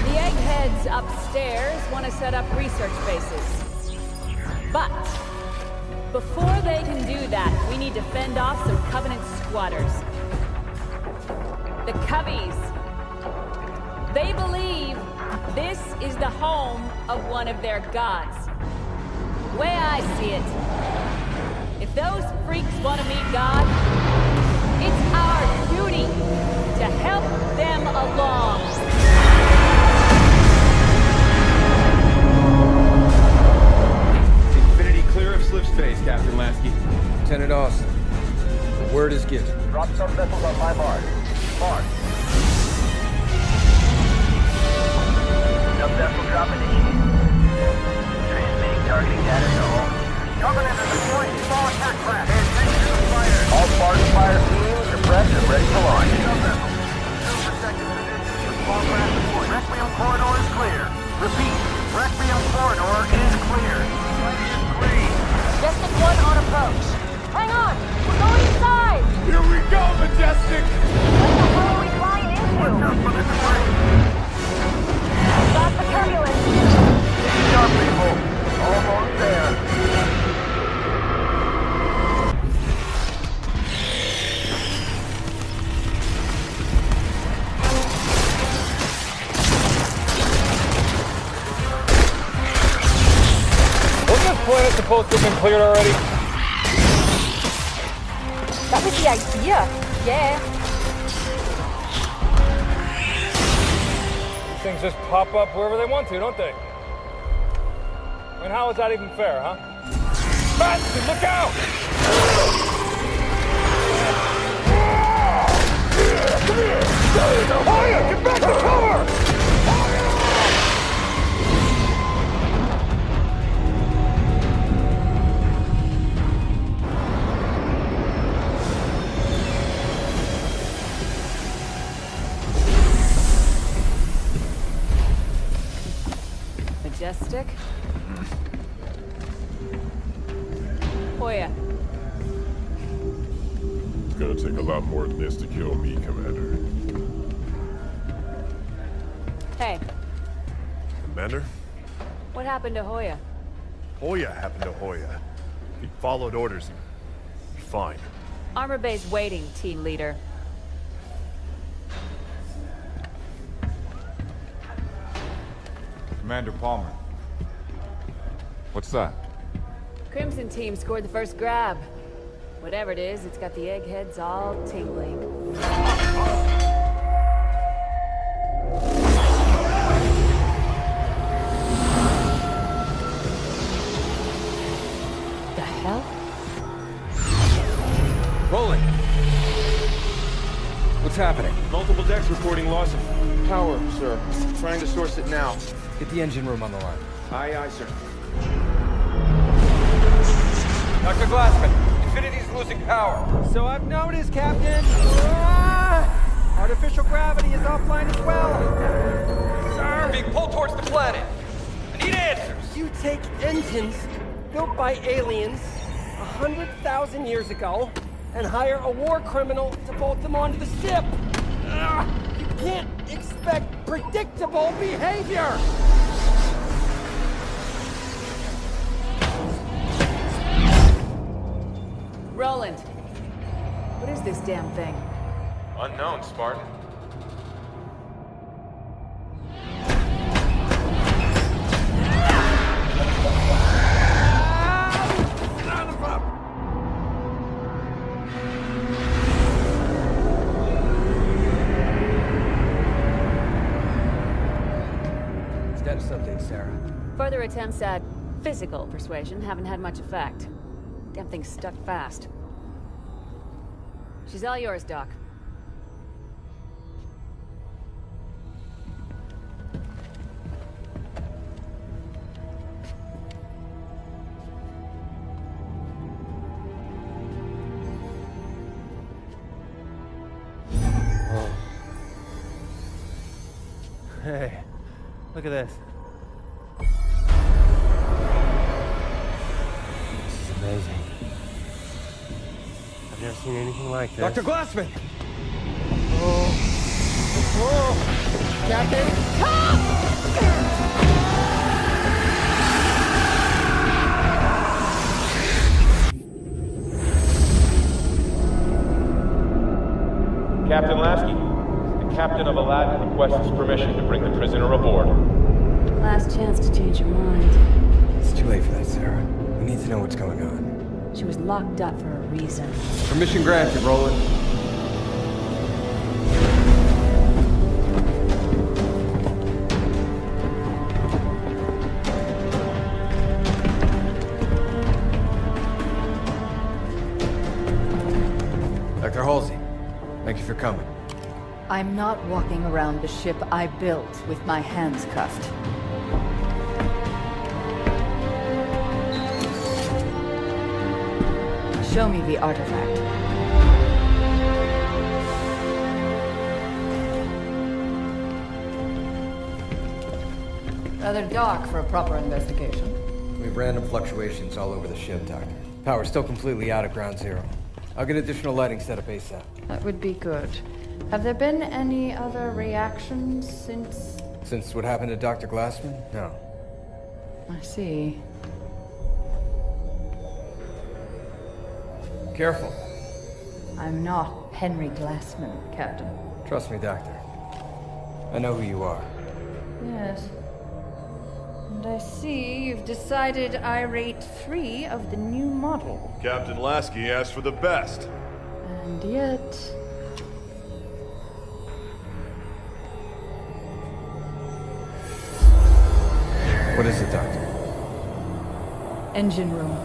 The eggheads upstairs want to set up research bases. But before they can do that, we need to fend off some Covenant squatters. The Coveys. They believe this is the home of one of their gods. The way I see it, if those freaks want to meet God, it's our duty to help them along. Clear of slip space, Captain Lasky. Lieutenant Austin, the word is given. Drop some missiles on my mark. Mark. Sub-vessel drop initiated. Transmitting targeting data to all. Covenant is deploying small attack craft. All Spartan fire teams are prepped and ready to launch. Sub-vessel. Super second position for small craft deployed. Requiem corridor is clear. Repeat. Requiem corridor is clear. Majestic 1 on approach. Hang on! We're going inside! Here we go, Majestic! What the hell are we flying into? Stop the turbulence! Ease up, people. Almost there. Planet's supposed to have been cleared already. That was the idea. Yeah. These things just pop up wherever they want to, don't they? I mean, how is that even fair, huh? Bastion, look out! Come here! Hoya, get back to cover! Majestic. Hoya. It's gonna take a lot more than this to kill me, Commander. Hey, Commander? what happened to Hoya? Hoya happened to Hoya. He followed orders. He's fine. Armor Bay's waiting, team leader. Commander Palmer. What's that? Crimson team scored the first grab. Whatever it is, it's got the eggheads all tingling. The hell? Rolling. What's happening? Multiple decks reporting loss of power, sir. Trying to source it now. Get the engine room on the line. Aye, aye, sir. Dr. Glassman, Infinity's losing power. So I've noticed, Captain. Artificial gravity is offline as well. Sir! Being pulled towards the planet. I need answers. You take engines built by aliens 100,000 years ago and hire a war criminal to bolt them onto the ship. You can't expect predictable behavior. Roland, what is this damn thing? Unknown, Spartan. Sarah? Further attempts at physical persuasion haven't had much effect. Damn thing's stuck fast. She's all yours, Doc. Hey, look at this. This is amazing. I've never seen anything like this. Dr. Glassman! Whoa! Captain! Captain Lasky, the captain of Aladdin requests permission to bring the prisoner aboard. Last chance to change your mind. It's too late for that, Sarah. We need to know what's going on. She was locked up for a reason. Permission granted, Roland. Dr. Halsey, thank you for coming. I'm not walking around the ship I built with my hands cuffed. Show me the artifact. Rather dark for a proper investigation. We have random fluctuations all over the ship, Doctor. Power's still completely out at ground zero. I'll get additional lighting set up ASAP. That would be good. Have there been any other reactions since... Since what happened to Dr. Glassman? No. I see. Careful. I'm not Henry Glassman, Captain. Trust me, Doctor. I know who you are. Yes. And I see you've decided I rate 3 of the new model. Captain Lasky asked for the best. And yet... What is it, Doctor? Engine room.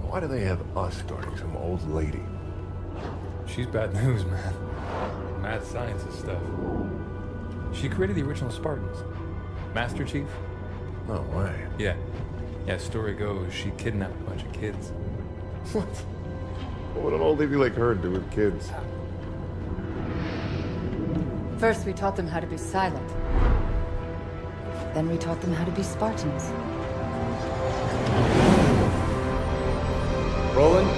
Why do they have us guarding some old lady? She's bad news, man. Mad scientist stuff. She created the original Spartans. Master Chief? No way. Yeah. Yeah, story goes, she kidnapped a bunch of kids. What? What would an old lady like her do with kids? First we taught them how to be silent. Then we taught them how to be Spartans. Roland?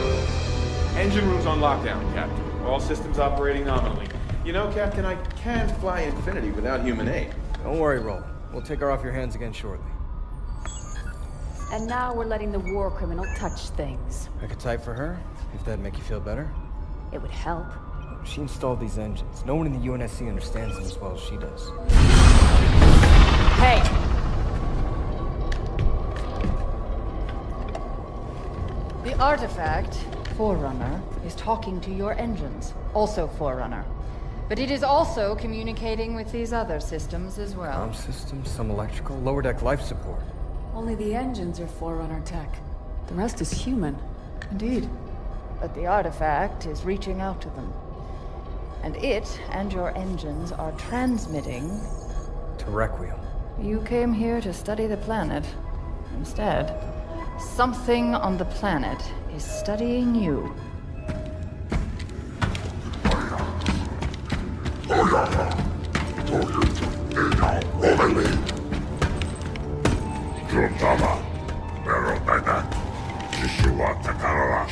Engine room's on lockdown, Captain. All systems operating nominally. You know, Captain, I can't fly Infinity without human aid. Don't worry, Roland. We'll take her off your hands again shortly. And now we're letting the war criminal touch things. I could type for her, if that'd make you feel better. It would help. She installed these engines. No one in the UNSC understands them as well as she does. Hey! The artifact, Forerunner, is talking to your engines. Also Forerunner. But it is also communicating with these other systems as well. Arm systems, some electrical, lower deck life support. Only the engines are Forerunner tech. The rest is human. Indeed. But the artifact is reaching out to them. And it and your engines are transmitting... To Requiem. You came here to study the planet. Instead, something on the planet is studying you. Juntama, Merotana, Jishua Takara,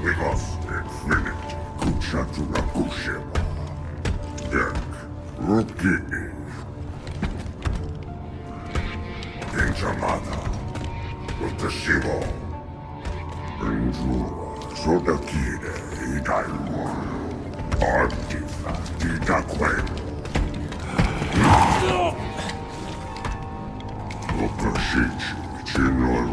Ligos, Infinite, Kuchatura Kushima, Dek, Rukini, Inchamada, Rutashivo, Injura, Sodakide, Idaiwa, Artifact, Idaquem. Opashichi, Chinor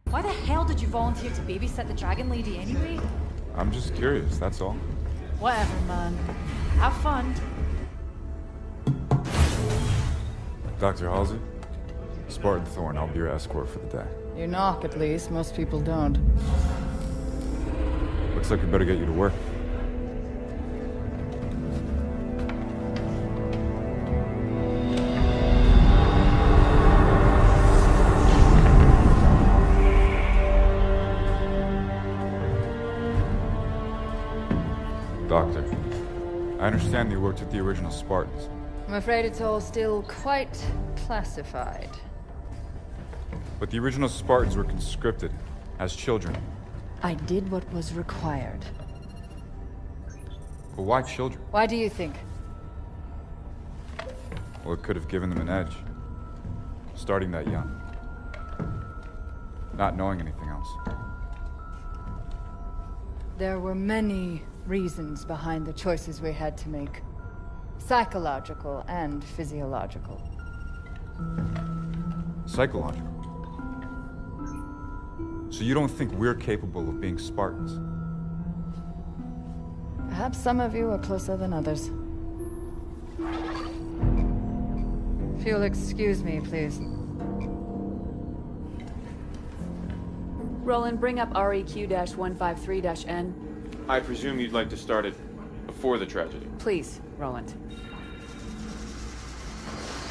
Why the hell did you volunteer to babysit the Dragon Lady anyway? I'm just curious, that's all. Whatever, man. Have fun. Dr. Halsey? Spartan Thorn, I'll be your escort for the day. You knock, at least. Most people don't. Looks like we better get you to work. Doctor, I understand you worked with the original Spartans. I'm afraid it's all still quite classified. But the original Spartans were conscripted as children. I did what was required. But why children? Why do you think? Well, it could have given them an edge. Starting that young. Not knowing anything else. There were many reasons behind the choices we had to make. Psychological and physiological. Psychological. So you don't think we're capable of being Spartans? Perhaps some of you are closer than others. If you'll excuse me, please. Roland, bring up REQ-153-N. I presume you'd like to start it before the tragedy. Please, Roland.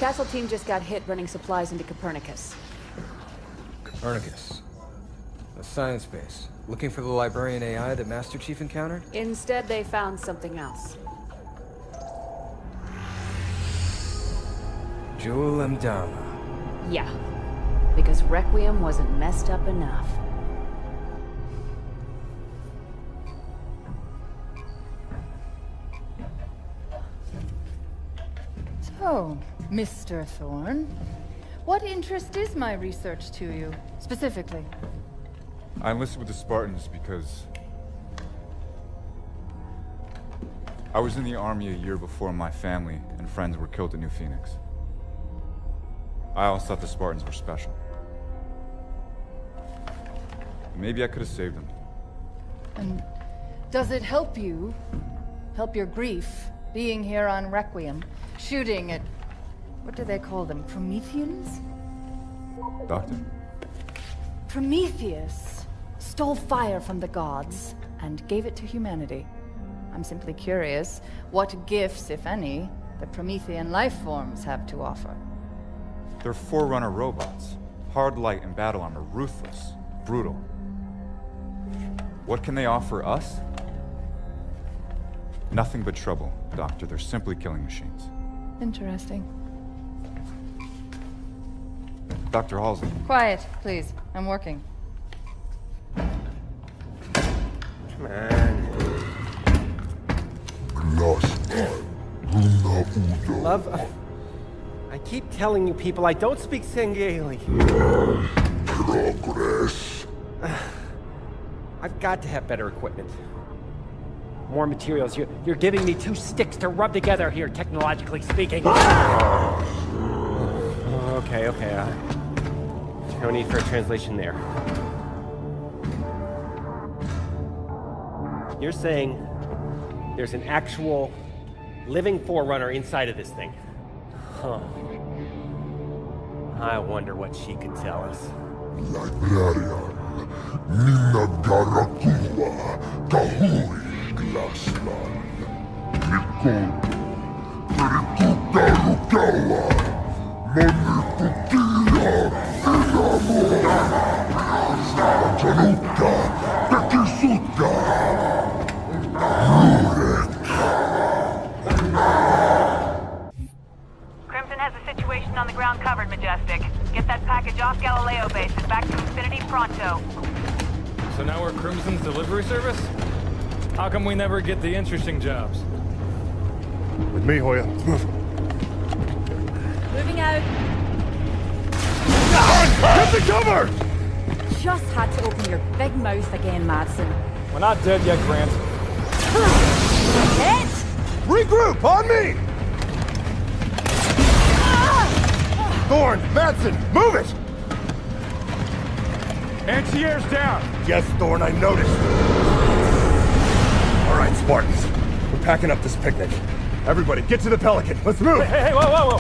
Castle team just got hit running supplies into Copernicus. Copernicus. A science base. Looking for the librarian AI that Master Chief encountered? Instead, they found something else. Jewel Mdama. Yeah, because Requiem wasn't messed up enough. So, Mr. Thorne, what interest is my research to you, specifically? I enlisted with the Spartans because I was in the army a year before my family and friends were killed at New Phoenix. I always thought the Spartans were special. Maybe I could have saved them. And does it help you, help your grief, being here on Requiem, shooting at, what do they call them, Prometheans? Doctor? Prometheus stole fire from the gods and gave it to humanity. I'm simply curious what gifts, if any, the Promethean life forms have to offer. They're Forerunner robots. Hard light and battle armor, ruthless, brutal. What can they offer us? Nothing but trouble, Doctor. They're simply killing machines. Interesting. Dr. Halsey. Quiet, please. I'm working. Come on. Love, I keep telling you people I don't speak Sengeli. Progress. I've got to have better equipment. More materials. You're giving me two sticks to rub together here, technologically speaking. Okay. No need for a translation there. You're saying there's an actual living Forerunner inside of this thing? Huh. I wonder what she could tell us. Librarian, Nina Garakua, Kahui Glassman, Nicole, Perituta Rukawa, Moniputila, Inamura, Januta, Tekisuta, Lurek. Crimson has a situation on the ground covered, Majestic. Get that package off Galileo base and back to Infinity pronto. So now we're Crimson's delivery service? How come we never get the interesting jobs? With me, Hoya. Moving out. Get the cover! Just had to open your big mouth again, Madsen. We're not dead yet, Grant. Hit! Regroup, on me! Thorn, Madsen, move it! Anti-air's down! Yes, Thorn, I noticed. All right, Spartans. We're packing up this picnic. Everybody, get to the Pelican. Let's move! Hey, whoa!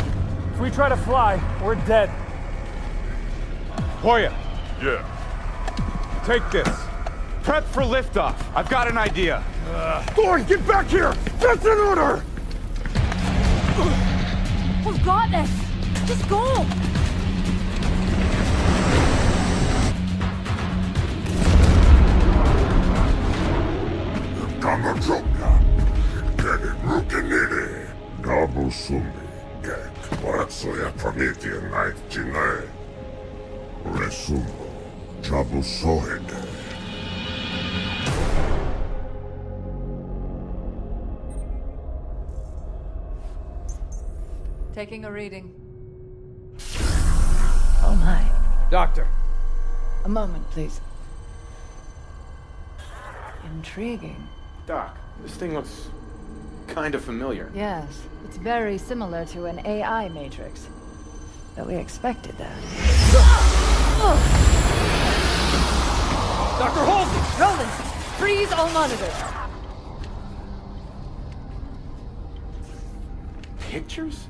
If we try to fly, we're dead. Hoya, Yeah. take this. Prep for liftoff. I've got an idea. Thorn, get back here! That's an order! We've got this! Just go! Kamachopna, Kedi Rukinini, Dabu Sumi, Gek, Watsoya Promethean Night Jine, Resumo, Jabu Sohede. Taking a reading. Oh my. Doctor. A moment, please. Intriguing. Doc, this thing looks kind of familiar. Yes, it's very similar to an AI matrix. But we expected that. Dr. Halsey! Roland, freeze all monitors. Pictures?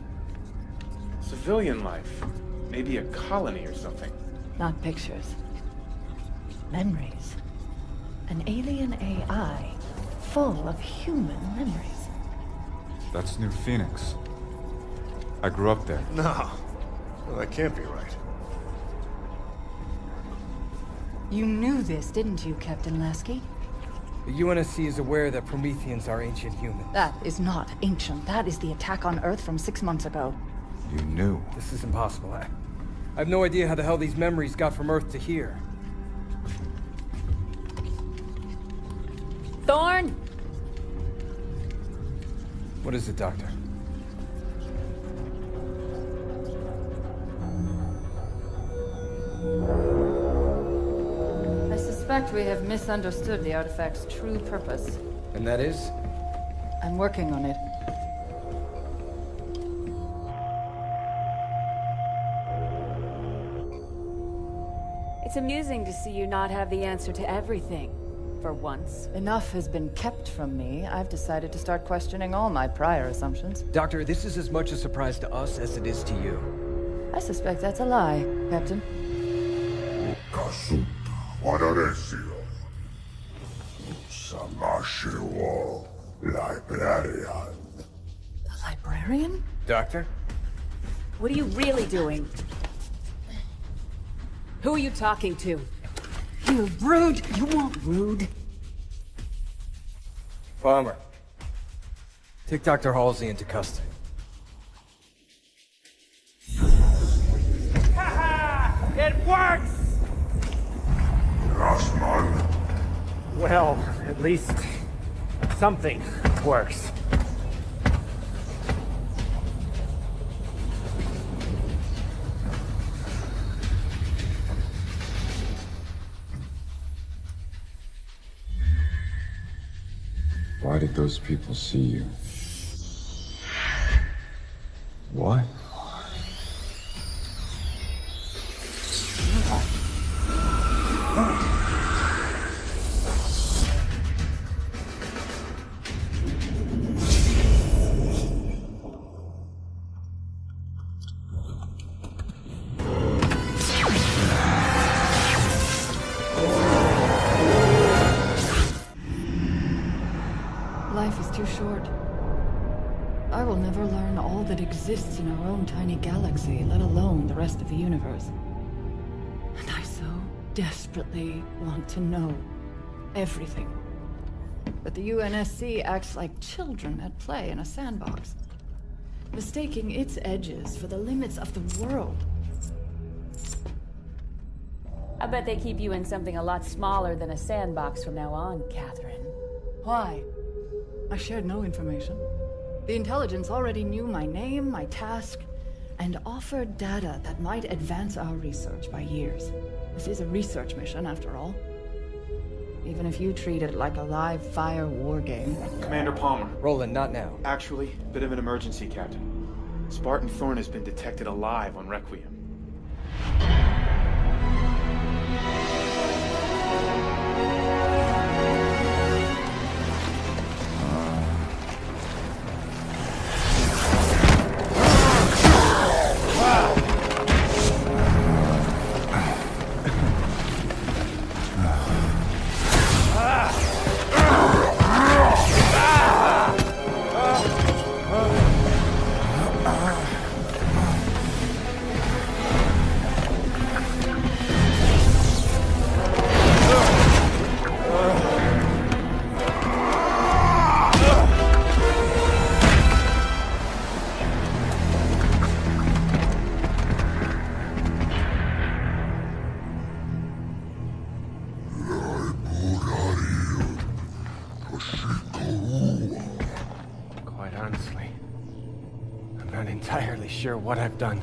Civilian life. Maybe a colony or something. Not pictures. Memories. An alien AI full of human memories. That's New Phoenix. I grew up there. No. Well, that can't be right. You knew this, didn't you, Captain Lasky? The UNSC is aware that Prometheans are ancient humans. That is not ancient. That is the attack on Earth from 6 months ago. You knew. This is impossible. I have no idea how the hell these memories got from Earth to here. Thorn! What is it, Doctor? I suspect we have misunderstood the artifact's true purpose. And that is? I'm working on it. It's amusing to see you not have the answer to everything, for once. Enough has been kept from me. I've decided to start questioning all my prior assumptions. Doctor, this is as much a surprise to us as it is to you. I suspect that's a lie, Captain. Kasuta, Wadaresio. Samashiwo, Librarian. The librarian? Doctor? What are you really doing? Who are you talking to? You rude! You want rude? Palmer. Take Dr. Halsey into custody. It works! Rashman. Well, at least something works. Why did those people see you? What? Life is too short. I will never learn all that exists in our own tiny galaxy, let alone the rest of the universe. And I so desperately want to know everything. But the UNSC acts like children at play in a sandbox, mistaking its edges for the limits of the world. I bet they keep you in something a lot smaller than a sandbox from now on, Catherine. Why? I shared no information. The intelligence already knew my name, my task, and offered data that might advance our research by years. This is a research mission, after all. Even if you treat it like a live-fire war game. Commander Palmer. Roland, not now. Actually, bit of an emergency, Captain. Spartan Thorn has been detected alive on Requiem. really sure what I've done.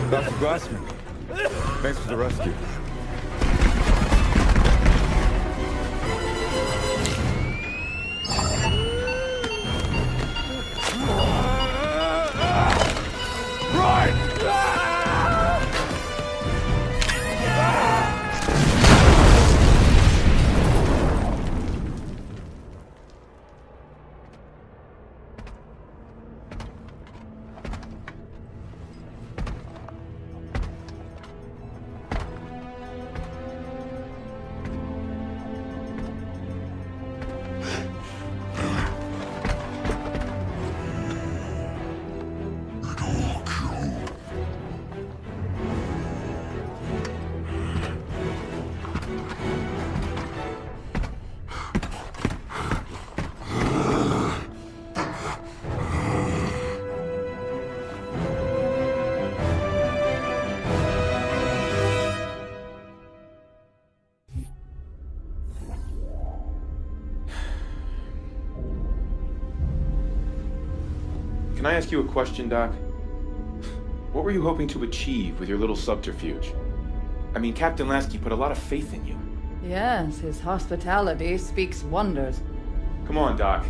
Dr. Glassman, thanks for the rescue. Can I ask you a question, Doc? What were you hoping to achieve with your little subterfuge? I mean, Captain Lasky put a lot of faith in you. Yes, his hospitality speaks wonders. Come on, Doc.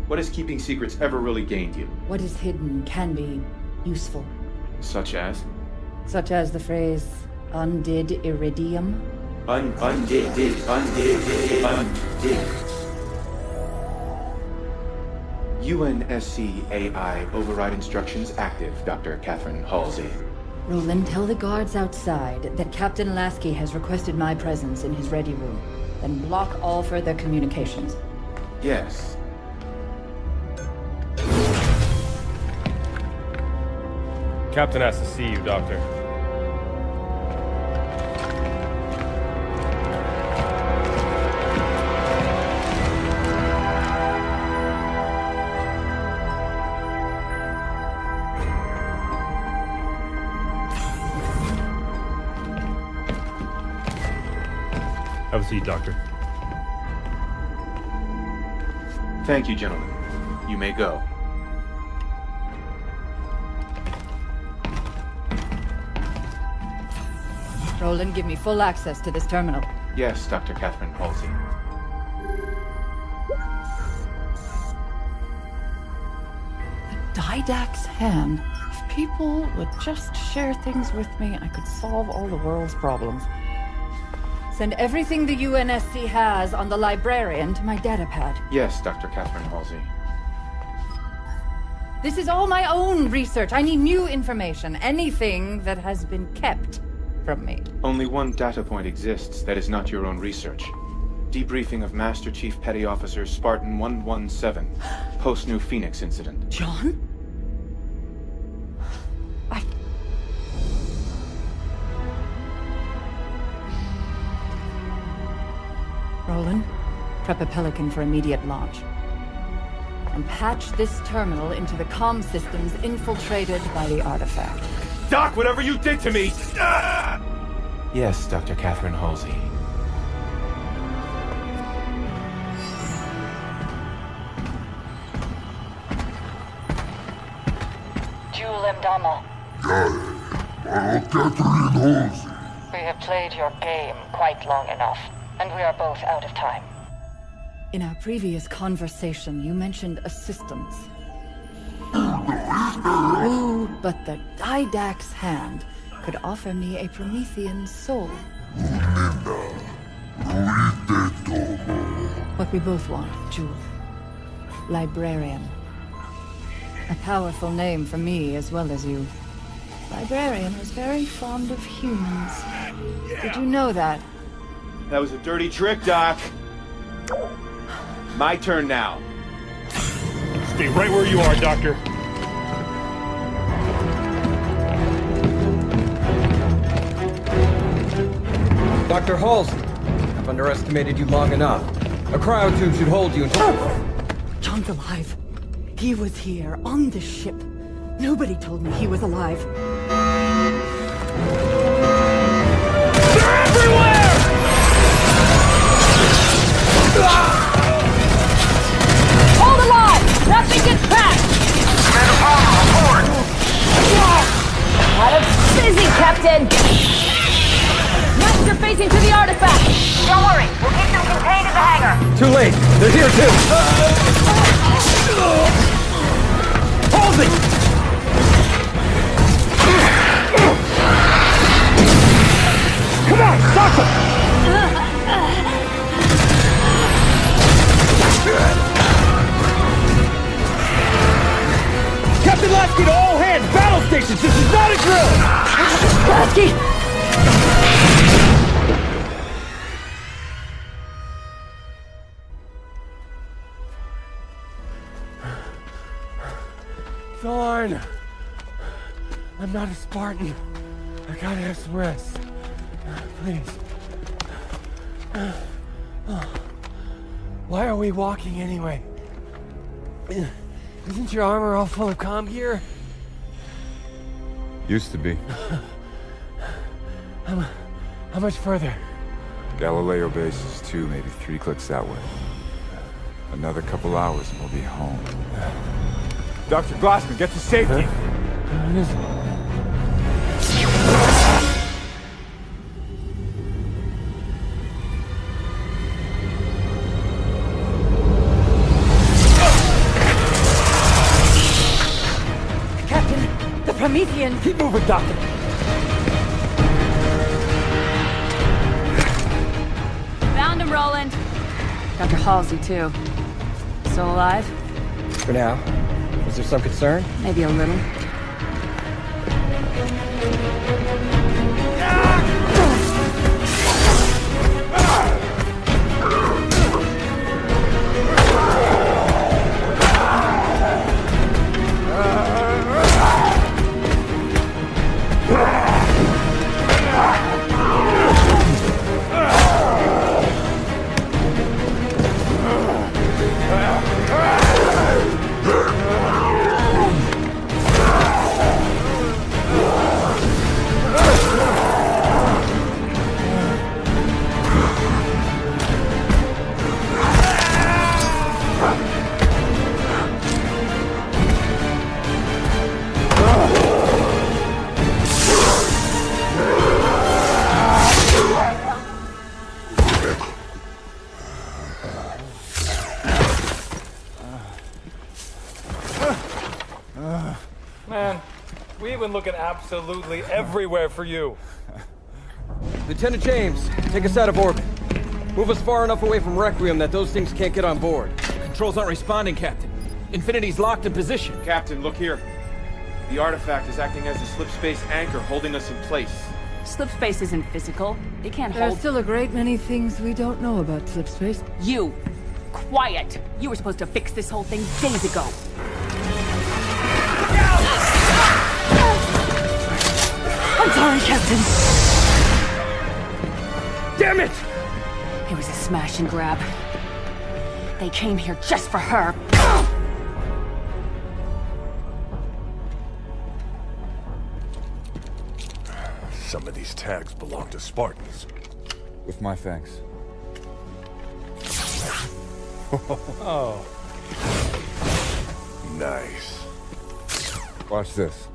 What has keeping secrets ever really gained you? What is hidden can be useful. Such as? Such as the phrase, undid iridium. Undid. UNSC AI override instructions active, Dr. Catherine Halsey. Roland, tell the guards outside that Captain Lasky has requested my presence in his ready room. Then block all further communications. Yes. Captain has to see you, Doctor. Have a seat, Doctor. Thank you, gentlemen. You may go. Roland, give me full access to this terminal. Yes, Dr. Catherine Halsey. Didact's hand. If people would just share things with me, I could solve all the world's problems. Send everything the UNSC has on the librarian to my datapad. Yes, Dr. Catherine Halsey. This is all my own research. I need new information. Anything that has been kept from me. Only one data point exists that is not your own research. Debriefing of Master Chief Petty Officer Spartan 117, post-New Phoenix incident. John? Roland, Prep a Pelican for immediate launch. And patch this terminal into the comm systems infiltrated by the artifact. Doc, whatever you did to me! Ah! Yes, Dr. Catherine Halsey. Jewel Mdama. Catherine Halsey. We have played your game quite long enough, and we are both out of time. In our previous conversation, you mentioned assistance. But the Didact's hand could offer me a Promethean soul. What we both want, Jewel. Librarian. A powerful name for me as well as you. Librarian was very fond of humans. Did you know that? That was a dirty trick, Doc. My turn now. Stay right where you are, Doctor. Dr. Halsey, I've underestimated you long enough. A cryotube should hold you until... John's alive. He was here, on this ship. Nobody told me he was alive. They're everywhere! Hold alive! Nothing gets past! Commander Palmer, report! Out of busy, Captain! Master facing to the artifact! Don't worry, we'll keep them contained in the hangar! Too late! They're here too! Halsey! Come on, stop them! Captain Lasky to all hands! Battle stations! This is not a drill! Lasky! Thorn! I'm not a Spartan. I gotta have some rest. Please. Why are we walking anyway? Isn't your armor all full of comm gear? Used to be. How much further? Galileo base is 2, maybe 3 clicks that way. Another couple hours and we'll be home. Dr. Glassman, get to safety! Captain, the Promethean! Keep moving, Doctor! Found him, Roland. Dr. Halsey, too. Still alive? For now. Is there some concern? Maybe a little. Man, we've been looking absolutely everywhere for you. Lieutenant James, take us out of orbit. Move us far enough away from Requiem that those things can't get on board. Controls aren't responding, Captain. Infinity's locked in position. Captain, look here. The artifact is acting as a slip space anchor, holding us in place. Slip space isn't physical. It can't There are hold... still a great many things we don't know about slipspace. You! Quiet! You were supposed to fix this whole thing days ago. I'm sorry, Captain. Damn it! It was a smash and grab. They came here just for her. Some of these tags belong to Spartans. With my thanks. Oh. Nice. Watch this.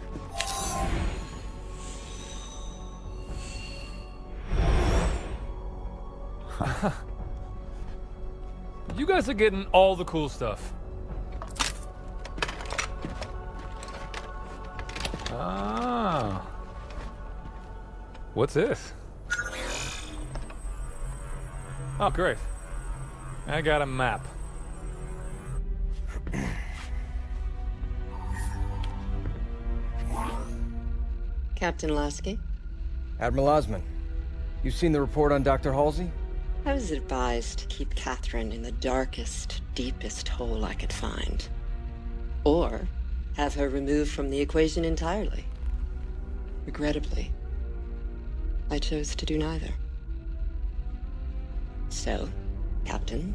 You guys are getting all the cool stuff. Ah. What's this? Oh, great. I got a map. Captain Lasky? Admiral Osman, you've seen the report on Dr. Halsey? I was advised to keep Catherine in the darkest, deepest hole I could find. Or have her removed from the equation entirely. Regrettably, I chose to do neither. So, Captain,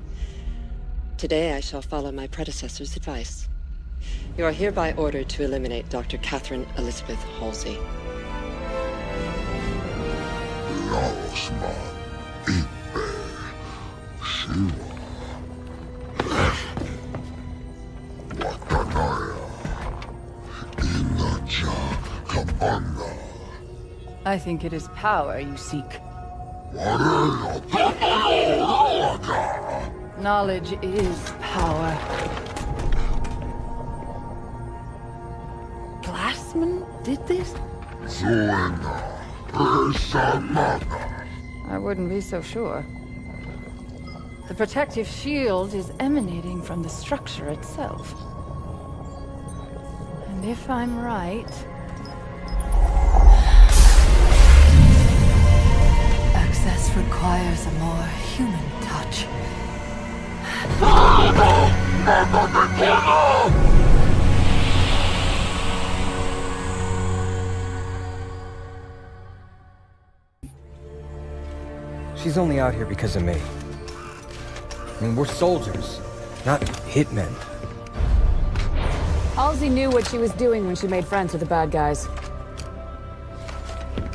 today I shall follow my predecessor's advice. You are hereby ordered to eliminate Dr. Catherine Elizabeth Halsey. I think it is power you seek. Knowledge is power. Glassman did this? I wouldn't be so sure. The protective shield is emanating from the structure itself. And if I'm right... access requires a more human touch. She's only out here because of me. I mean, we're soldiers, not hitmen. Halsey knew what she was doing when she made friends with the bad guys.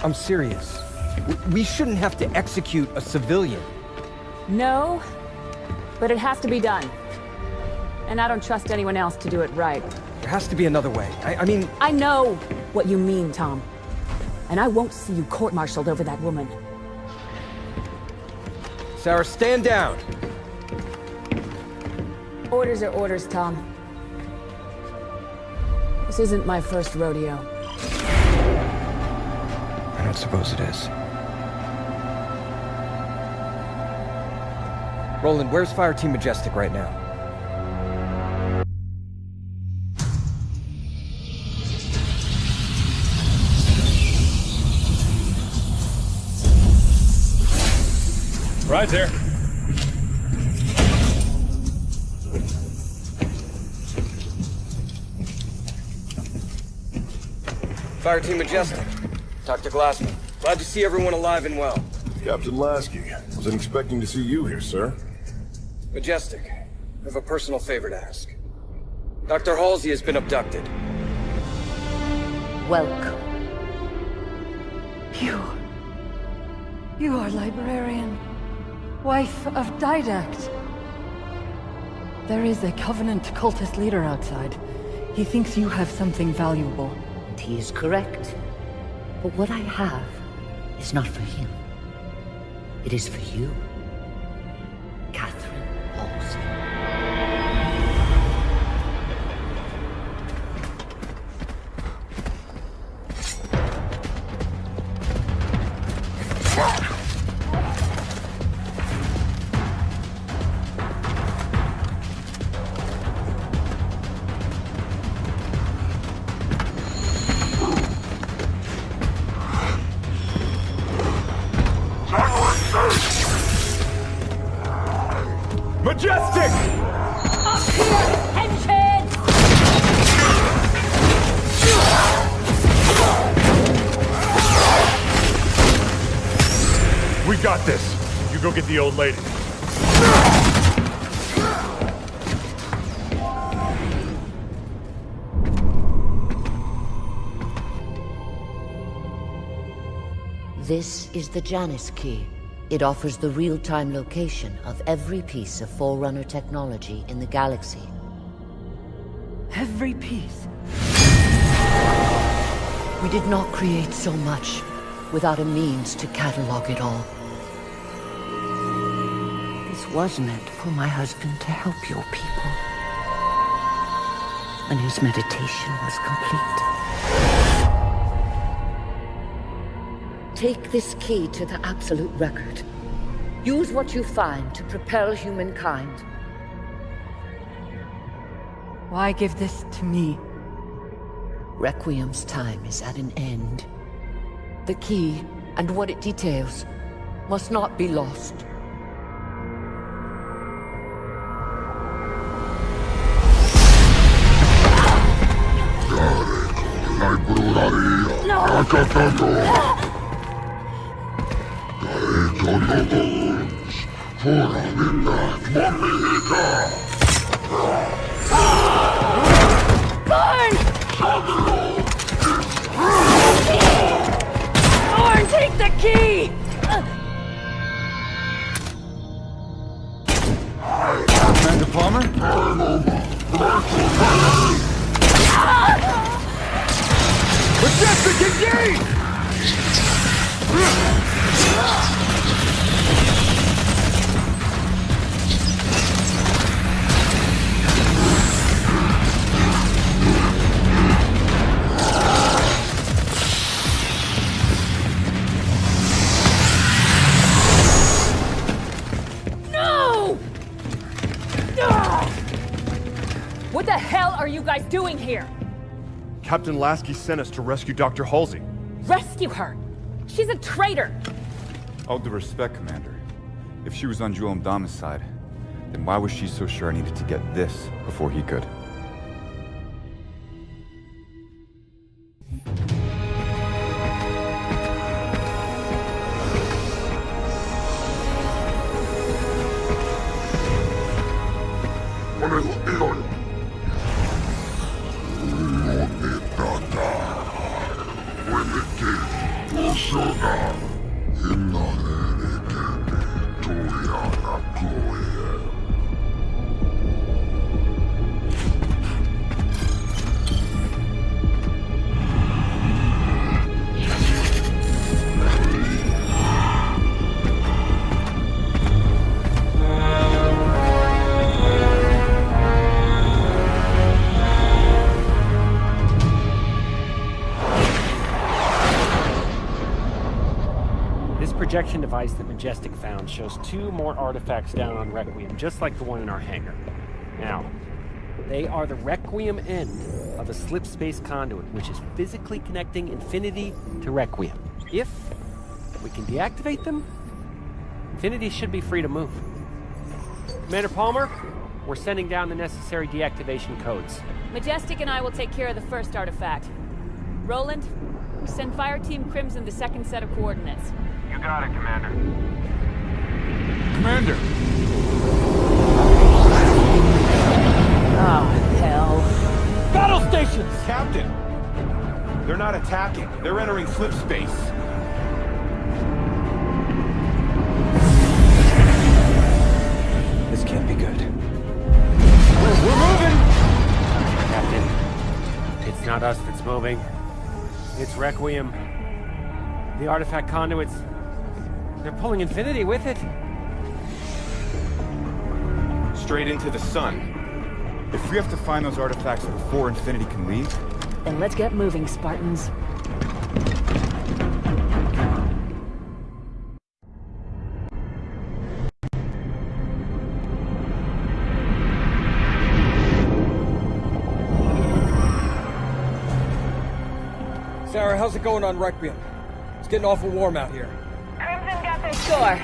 I'm serious. We shouldn't have to execute a civilian. No, but it has to be done. And I don't trust anyone else to do it right. There has to be another way. I mean... I know what you mean, Tom. And I won't see you court-martialed over that woman. Sarah, stand down! Orders are orders, Tom. This isn't my first rodeo. I don't suppose it is. Roland, where's Fireteam Majestic right now? Right there. Fireteam Majestic. Dr. Glassman. Glad to see everyone alive and well. Captain Lasky, wasn't expecting to see you here, sir. Majestic, I have a personal favor to ask. Dr. Halsey has been abducted. Welcome. You are librarian. Wife of Didact. There is a Covenant cultist leader outside. He thinks you have something valuable. And he is correct. But what I have is not for him. It is for you. Catherine Halsey. Majestic! Up here, henchhead! We got this. You go get the old lady. This is the Janus Key. It offers the real-time location of every piece of Forerunner technology in the galaxy. Every piece. We did not create so much without a means to catalog it all. This was meant for my husband to help your people. When his meditation was complete. Take this key to the Absolute Record. Use what you find to propel humankind. Why give this to me? Requiem's time is at an end. The key, and what it details, must not be lost. Thorn, take the key! Commander Palmer? Majestic, engage! No! What the hell are you guys doing here? Captain Lasky sent us to rescue Dr. Halsey. Rescue her! She's a traitor! All due respect, Commander. If she was on Jewel Mdama's side, then why was she so sure I needed to get this before he could? Projection device that Majestic found shows 2 more artifacts down on Requiem, just like the one in our hangar. Now, they are the Requiem end of a slip space conduit, which is physically connecting Infinity to Requiem. If we can deactivate them, Infinity should be free to move. Commander Palmer, we're sending down the necessary deactivation codes. Majestic and I will take care of the first artifact. Roland, send Fire Team Crimson the second set of coordinates. You got it, Commander. Commander! Oh, hell. Battle stations! Captain! They're not attacking. They're entering slip space. This can't be good. We're moving! Captain, it's not us that's moving. It's Requiem. The artifact conduits, they're pulling Infinity with it. Straight into the sun. If we have to find those artifacts before Infinity can leave... Then let's get moving, Spartans. Sarah, how's it going on Requiem? It's getting awful warm out here. Crimson got their score.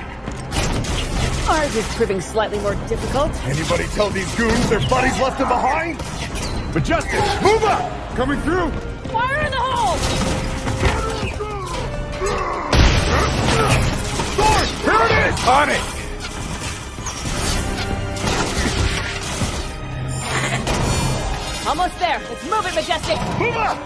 Ours is proving slightly more difficult. Anybody tell these goons their buddies left them behind? Majestic, move up! Coming through! Fire in the hole! Sword! Here it is! On it! Almost there. Let's move it, Majestic. Move up!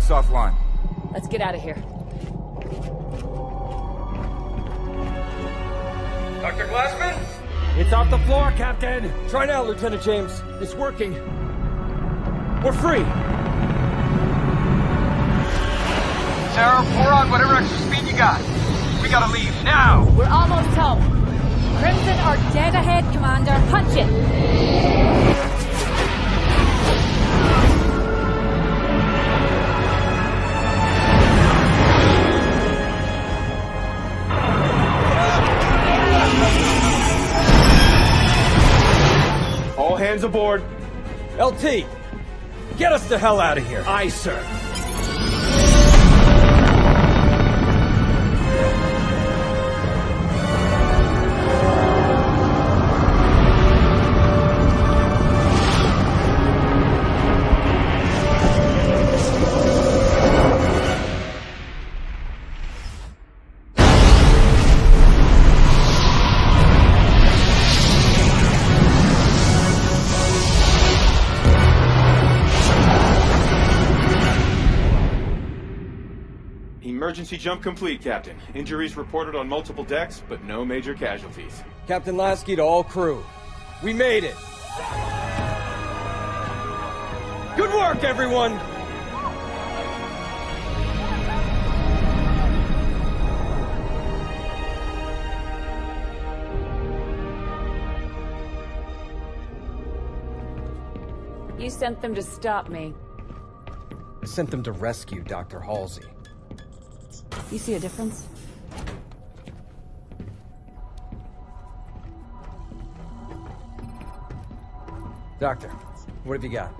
Cinematics offline. Let's get out of here. Dr. Glassman? It's off the floor, Captain! Try now, Lieutenant James. It's working. We're free. Sarah, pour on whatever extra speed you got. We gotta leave, now! We're almost home. Crimson are dead ahead, Commander. Punch it! All hands aboard. LT, get us the hell out of here. Aye, sir. Emergency jump complete, Captain. Injuries reported on multiple decks, but no major casualties. Captain Lasky to all crew. We made it. Good work, everyone! You sent them to stop me. I sent them to rescue Dr. Halsey. You see a difference? Doctor, what have you got?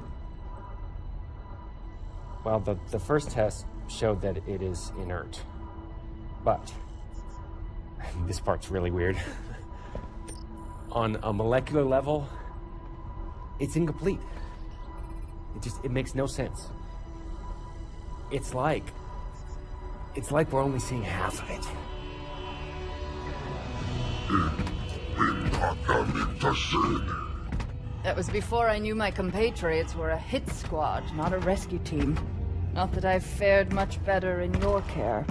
Well, the first test showed that it is inert. But this part's really weird. On a molecular level, it's incomplete. It makes no sense. It's like we're only seeing half of it. That was before I knew my compatriots were a hit squad, not a rescue team. Not that I've fared much better in your care.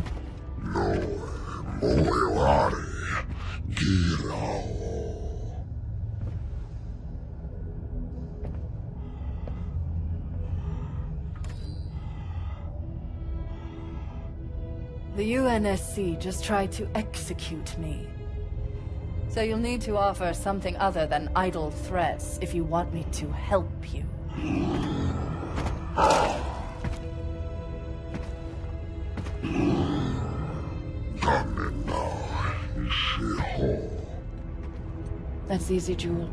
The UNSC just tried to execute me. So you'll need to offer something other than idle threats if you want me to help you. That's easy, Jewel.